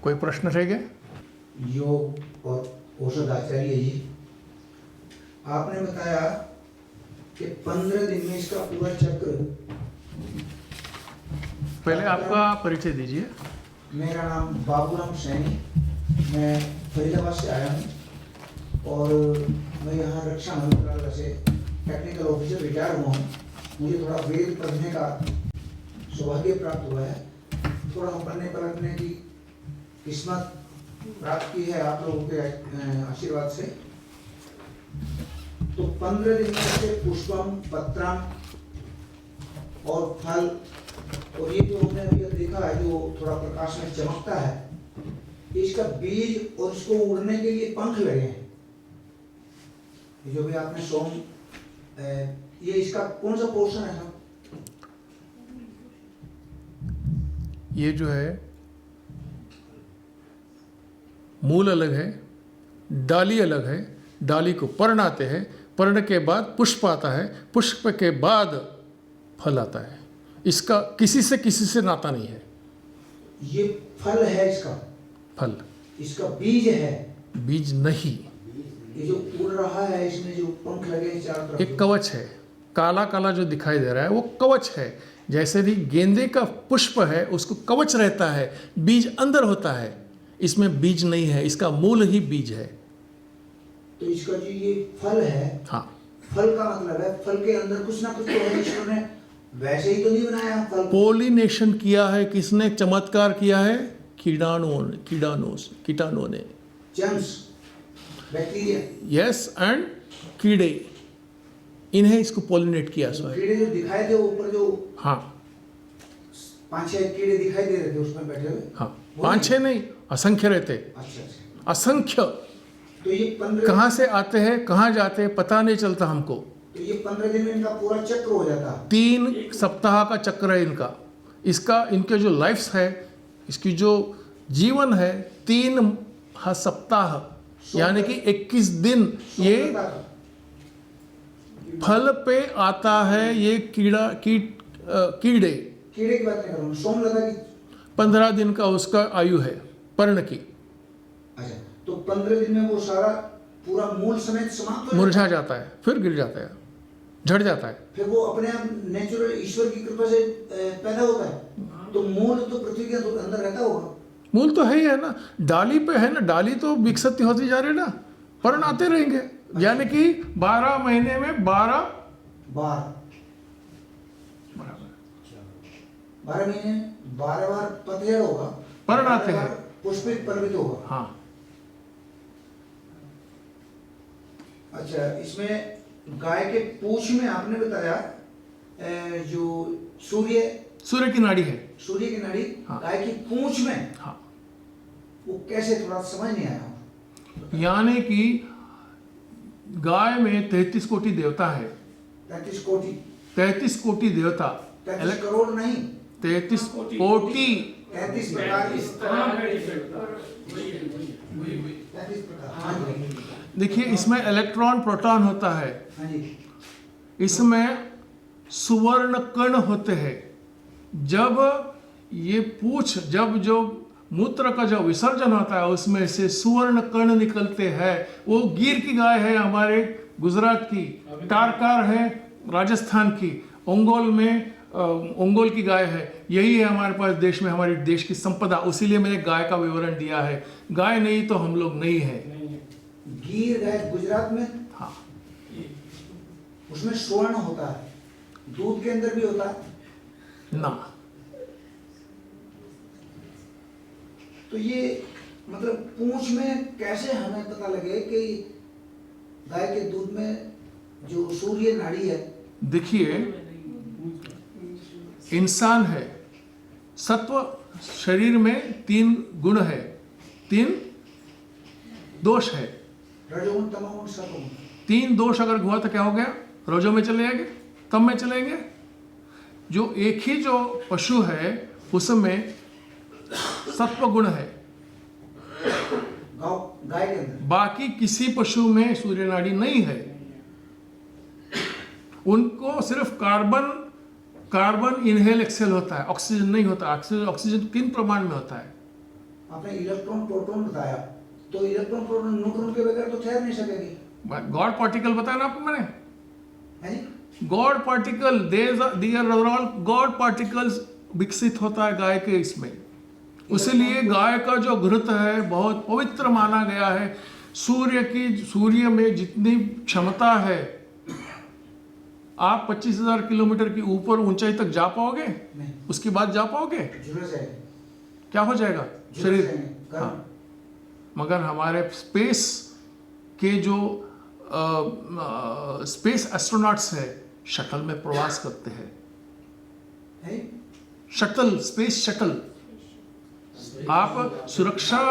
कोई प्रश्न रह गए? योग और औषध आचार्य जी, आपने बताया कि 15 दिन में इसका पूरा चक्र। पहले आपका परिचय दीजिए। मेरा नाम बाबूराम सैनी, मैं फरीदाबाद से आया हूँ और मैं यहाँ रक्षा मंत्रालय से टेक्निकल ऑफिसर रिटायर हुआ हूँ। मुझे थोड़ा वेद पढ़ने का सौभाग्य प्राप्त हुआ है, थोड़ा पढ़ने पलटने की किस्मत प्राप्त की है आप लोगों के आशीर्वाद से। तो 15 दिन में से पुष्पम, पत्रम और फल, और ये जो हमने अभी देखा है जो थोड़ा प्रकाश में चमकता है, इसका बीज और इसको उड़ने के लिए पंख लगे हैं। जो भी आपने सोम, ये इसका कौन सा पोर्शन है साहब? ये जो है मूल अलग है, डाली अलग है। डाली को पर्ण आते हैं, पर्ण के बाद पुष्प आता है, पुष्प के बाद फल आता है। इसका किसी से नाता नहीं है। ये फल है इसका? फल। इसका बीज है? बीज नहीं। ये जो उड़ रहा है, इसमें जो पंख लगे हैं चारों तरफ, एक कवच है। काला काला जो दिखाई दे रहा है वो कवच है। जैसे भी गेंदे का पुष्प है उसको कवच रहता है, बीज अंदर होता है। इसमें बीज नहीं है, इसका मूल ही बीज है। तो इसका जो ये फल है, हाँ, फल का मतलब है फल के अंदर कुछ ना कुछ तो है। ईश्वर ने वैसे ही तो नहीं बनाया फल। पोलिनेशन किया है किसने? चमत्कार किया है कीटाणुओं ने। Germs, bacteria. यस, एंड कीड़े। इन्हें इसको पोलिनेट किया सो है। कीड़े जो दिखाए थे ऊपर, जो हाँ 5-6 कीड़े दिखाई दे रहे थे उसमें बैठे हुए। हाँ, 5-6 नहीं, असंख्य रहते, अच्छा अच्छा। असंख्य। तो ये 15 कहाँ से आते हैं कहाँ जाते हैं पता नहीं चलता हमको। तो ये 15 दिन में इनका पूरा चक्र हो जाता। 3 सप्ताह का चक्र है इनका। इसका इनके जो लाइफ्स है, इसकी जो जीवन है 3 सप्ताह, यानी कि 21 दिन ये फल पे आता है। ये कीड़े कीड़े की बात नहीं कर रहा हूँ, सोमलता की। 15 दिन का उसका आयु है पर्ण की। अच्छा, तो 15 दिन में वो सारा पूरा मूल समेत समाप्त हो मुरझा जाता है, फिर गिर जाता है, झड़ जाता है। फिर वो अपने आप नेचुरल ईश्वर की कृपा से पैदा होता है। तो मूल तो पृथ्वी के अंदर रहता होगा। मूल तो है ही है ना, डाली पे है ना, डाली तो विकसित होती जा रही है ना, पर्ण आते रहेंगे। यानी कि 12 महीने में 12 बार 12 महीने 12 बार पतझड़ होगा, पर्ण आते हैं, पुष्पित पर्वित होगा। हाँ। अच्छा, इसमें गाय के पूंछ में आपने बताया जो सूर्य की नाड़ी है। सूर्य की नाड़ी हाँ। गाय की पूंछ में, हाँ, वो कैसे, थोड़ा समझ नहीं आया। यानी कि गाय में 33 कोटि देवता है। 33 कोटि 33 कोटि देवता, 33 करोड़ नहीं, 33 कोटि 33 प्रकार की 33 प्रकार। हाँ जी, देखिए इसमें इलेक्ट्रॉन प्रोटॉन होता है, हाँ जी, इसमें सुवर्ण कण होते हैं। जब ये पूछ, जब जो मूत्र का जो विसर्जन होता है उसमें से सुवर्ण कण निकलते हैं। वो गिर की गाय है हमारे गुजरात की, टारकार है राजस्थान की, ओंगोल में ओंगोल की गाय है। यही है हमारे पास देश में, हमारे देश की संपदा। उसीलिए मैंने गाय का विवरण दिया है। गाय नहीं तो हम लोग नहीं है। गिर गाय गुजरात में, हाँ, उसमें स्वर्ण होता है, दूध के अंदर भी होता है ना। तो ये मतलब पूंछ में कैसे हमें पता लगे कि गाय के दूध में जो सूर्य नाड़ी है। देखिए इंसान है, सत्व शरीर में 3 गुण है, 3 दोष है। रजोगुण, तमोगुण, सत्वगुण। 3 दोष अगर हुआ तो क्या हो गया, रजो में चले जाएंगे, तम में चलेंगे। जो एक ही जो पशु है उसमें सत्व गुण है, गाय के अंदर। बाकी किसी पशु में सूर्य नाड़ी नहीं है। उनको सिर्फ कार्बन इनहेल एक्सेल होता है, ऑक्सीजन नहीं होता। ऑक्सीजन 3 प्रमाण में होता है। आपने इलेक्ट्रॉन प्रोटॉन बताया, तो इलेक्ट्रॉन प्रोटॉन न्यूट्रॉन के बगैर तो ठहर नहीं सकेगी। गॉड पार्टिकल बताया ना आपको मैंने, है जी? God particle, there all god particles विकसित होता है गाय के इसमें। इसलिए गाय का जो घृत है बहुत पवित्र माना गया है। सूर्य में जितनी क्षमता है, आप 25,000 किलोमीटर की ऊपर ऊंचाई तक जा पाओगे? नहीं। उसके बाद जा पाओगे? झुलस है। क्या हो जाएगा शरीर? हाँ। मगर हमारे स्पेस के जो स्पेस एस्ट्रोनॉट्स है, शटल में प्रवास करते हैं। है? Shuttle, space shuttle. आप सुरक्षा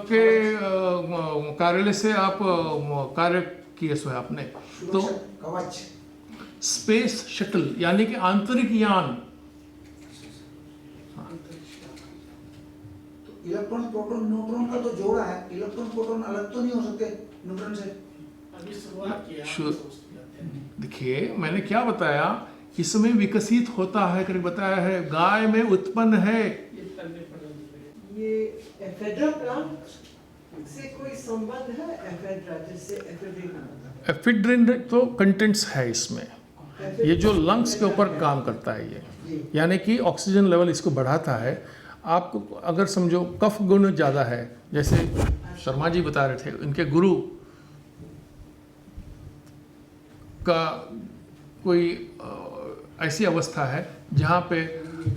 के कार्यालय से आप कार्य किए सो है आपने, तो कवच, स्पेस शटल यानी कि आंतरिक यान। इलेक्ट्रॉन प्रोटॉन न्यूट्रॉन का तो जोड़ा है, इलेक्ट्रॉन प्रोटॉन अलग तो नहीं हो सकते न्यूट्रॉन से। देखिए मैंने क्या बताया, इसमें विकसित होता है करके बताया है, गाय में उत्पन्न है। ये एफेड्रा प्लांट से कोई संबंध है? एफेड्रा जैसे एफेड्रिन, एफिड्रिन तो कंटेंट्स है इसमें। ये जो लंग्स के ऊपर काम करता है, ये यानी कि ऑक्सीजन लेवल इसको बढ़ाता है। आपको अगर समझो कफ गुण ज़्यादा है, जैसे शर्मा जी बता रहे थे, उनके गुरु का कोई ऐसी अवस्था है जहाँ पे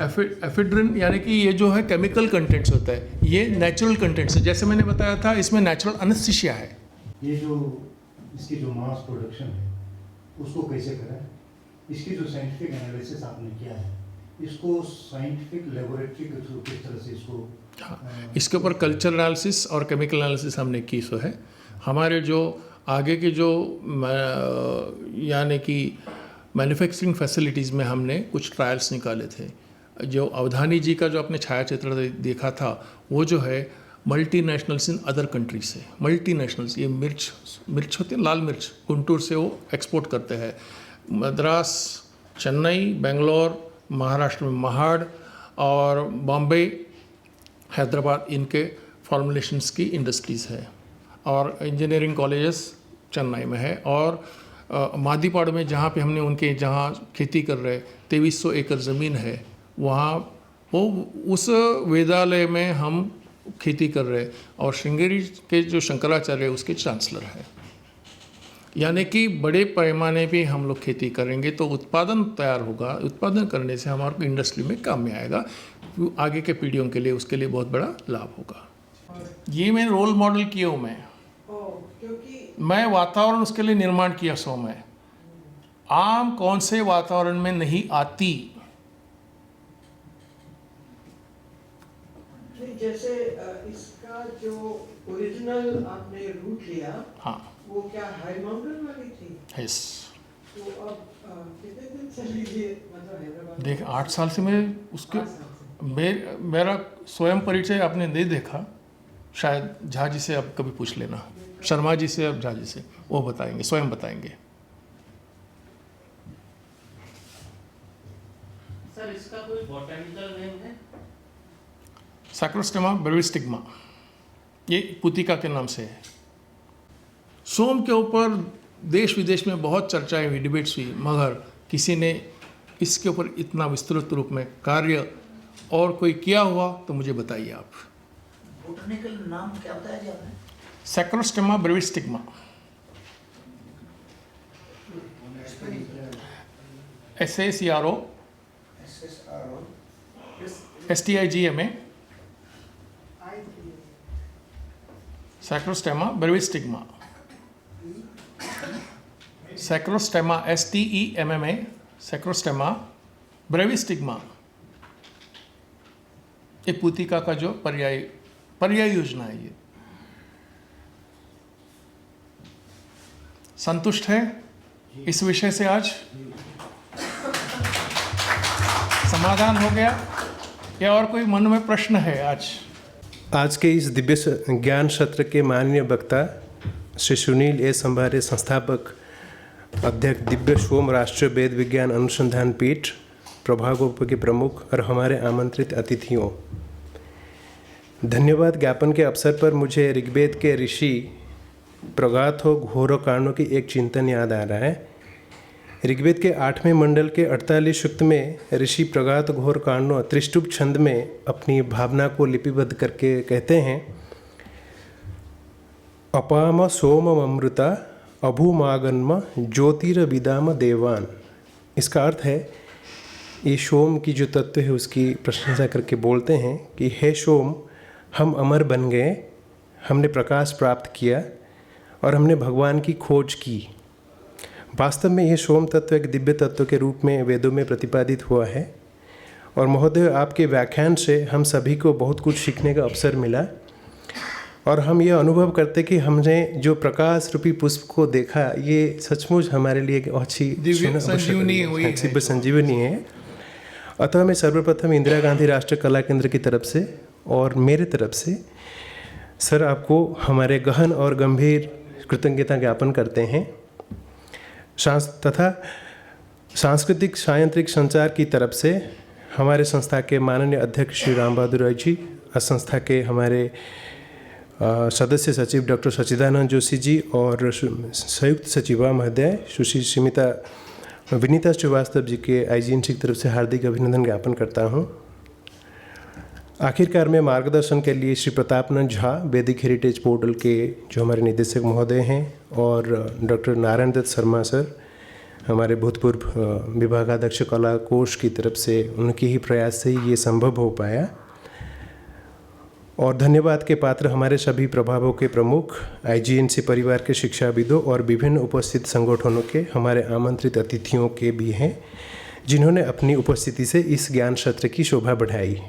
एफिड्रिन यानी कि ये जो है केमिकल कंटेंट्स होता है, ये नेचुरल कंटेंट्स है। जैसे मैंने बताया था, इसमें नेचुरल एनेस्थीसिया है। ये जो इसकी जो मास प्रोडक्शन है, उसको कैसे करें, इसकी जो साइंटिफिक एनालिसिस आपने किया है, इसको साइंटिफिक लेबोरेटरी के थ्रू किस तरह से इसको इसके ऊपर कल्चर एनालिसिस और केमिकल एनालिसिस हमने की सो है। हमारे जो आगे के जो यानी कि मैन्युफैक्चरिंग फैसिलिटीज़ में हमने कुछ ट्रायल्स निकाले थे। जो अवधानी जी का जो आपने छायाचित्र देखा था वो जो है मल्टीनेशनल्स इन अदर कंट्रीज से, मल्टीनेशनल्स, ये मिर्च होती है, लाल मिर्च गुंटूर से वो एक्सपोर्ट करते हैं। मद्रास, चेन्नई, बेंगलोर, महाराष्ट्र में महाड़ और बॉम्बे, हैदराबाद, इनके फॉर्मुलेशंस की इंडस्ट्रीज़ है। और इंजीनियरिंग कॉलेजेस चेन्नई में है। और मादीपाड़ में जहाँ पे हमने उनके जहाँ खेती कर रहे 2300 एकड़ ज़मीन है, वहाँ वो उस वेदालय में हम खेती कर रहे। और श्रृंगेरी के जो शंकराचार्य उसके चांसलर हैं। यानी कि बड़े पैमाने पे हम लोग खेती करेंगे तो उत्पादन तैयार होगा। उत्पादन करने से हमारे इंडस्ट्री में काम में आएगा, आगे के पीढ़ियों के लिए उसके लिए बहुत बड़ा लाभ होगा। ये मैं रोल मॉडल किया हूँ क्योंकि मैं वातावरण उसके लिए निर्माण किया सो मैं आम कौन से वातावरण में नहीं आती। जैसे इसका जो ओरिजिनल आपने रूट लिया, हाँ, वो क्या हाई माउंटेन वाली थी? यस। तो अब कितने दिन चली ये, मतलब हैदराबाद? देख 8 साल से मैं उसके 8 साल से। मेरा स्वयं परिचय आपने नहीं देखा, शायद झा जी से आप कभी पूछ लेना, शर्मा जी से, अब झा जी से, वो बताएंगे, स्वयं बताएंगे। सर इसका कोई बॉटनिकल नेम है? सैक्रोस्टेमा ब्रेविस्टिग्मा, ये पुतिका के नाम से है। सोम के ऊपर देश विदेश में बहुत चर्चाएं हुई, डिबेट्स हुई, मगर किसी ने इसके ऊपर इतना विस्तृत रूप में कार्य और कोई किया हुआ तो मुझे बताइए आप। बोटनिकल नाम क्या बताया जी आपने? सैक्रोस्टेमा ब्रेविस्टिग्मा, SACRO STIGMA, सैक्रोस्टेमा ब्रेविस्टिग्मा, सैक्रोस्टेमा STEMMA, सैक्रोस्टेमा ब्रेविस्टिग्मा। ये पुतिका का जो पर्याय योजना है। ये संतुष्ट है इस विषय से? आज समाधान हो गया या और कोई मन में प्रश्न है? आज के इस दिव्य ज्ञान सत्र के माननीय वक्ता श्री सुनील ए संभारे, संस्थापक अध्यक्ष दिव्य सोम राष्ट्रीय वेद विज्ञान अनुसंधान पीठ, प्रभागोप के प्रमुख और हमारे आमंत्रित अतिथियों, धन्यवाद ज्ञापन के अवसर पर मुझे ऋग्वेद के ऋषि प्रगाथो घोरकांडों की एक चिंतन याद आ रहा है। ऋग्वेद के 8वें मंडल के 48 सूक्त में ऋषि प्रगाथ घोरकांडों त्रिष्टुप छंद में अपनी भावना को लिपिबद्ध करके कहते हैं, अपाम सोमम अमृता अभूमागन्म ज्योतिर्विदाम देवान। इसका अर्थ है, ये सोम की जो तत्व है उसकी प्रशंसा करके बोलते हैं कि हे सोम, हम अमर बन गए, हमने प्रकाश प्राप्त किया और हमने भगवान की खोज की। वास्तव में यह सोम तत्व एक दिव्य तत्व के रूप में वेदों में प्रतिपादित हुआ है। और महोदय, आपके व्याख्यान से हम सभी को बहुत कुछ सीखने का अवसर मिला और हम ये अनुभव करते कि हमने जो प्रकाश रूपी पुष्प को देखा, ये सचमुच हमारे लिए एक अच्छी दिव्य संजीवनी है। अतः मैं सर्वप्रथम इंदिरा गांधी राष्ट्रीय कला केंद्र की तरफ से और मेरे तरफ से सर आपको हमारे गहन और गंभीर कृतज्ञता ज्ञापन करते हैं। तथा सांस्कृतिक सायंत्रिक संचार की तरफ से हमारे संस्था के माननीय अध्यक्ष श्री राम बहादुर राय जी, संस्था के हमारे सदस्य सचिव डॉक्टर सच्चिदानंद जोशी जी और संयुक्त सचिवा महोदय सुश्री श्रीमती विनीता श्रीवास्तव जी के IGNC की तरफ से हार्दिक अभिनंदन ज्ञापन करता हूँ। आखिरकार में मार्गदर्शन के लिए श्री प्रतापनंद झा, वैदिक हेरिटेज पोर्टल के जो हमारे निदेशक महोदय हैं, और डॉक्टर नारायण दत्त शर्मा सर, हमारे भूतपूर्व विभागाध्यक्ष कला कोष की तरफ से, उनके ही प्रयास से ही ये संभव हो पाया। और धन्यवाद के पात्र हमारे सभी प्रभागों के प्रमुख, आईजीएनसी परिवार के शिक्षाविदों और विभिन्न उपस्थित संगठनों के हमारे आमंत्रित अतिथियों के भी हैं, जिन्होंने अपनी उपस्थिति से इस ज्ञान सत्र की शोभा बढ़ाई।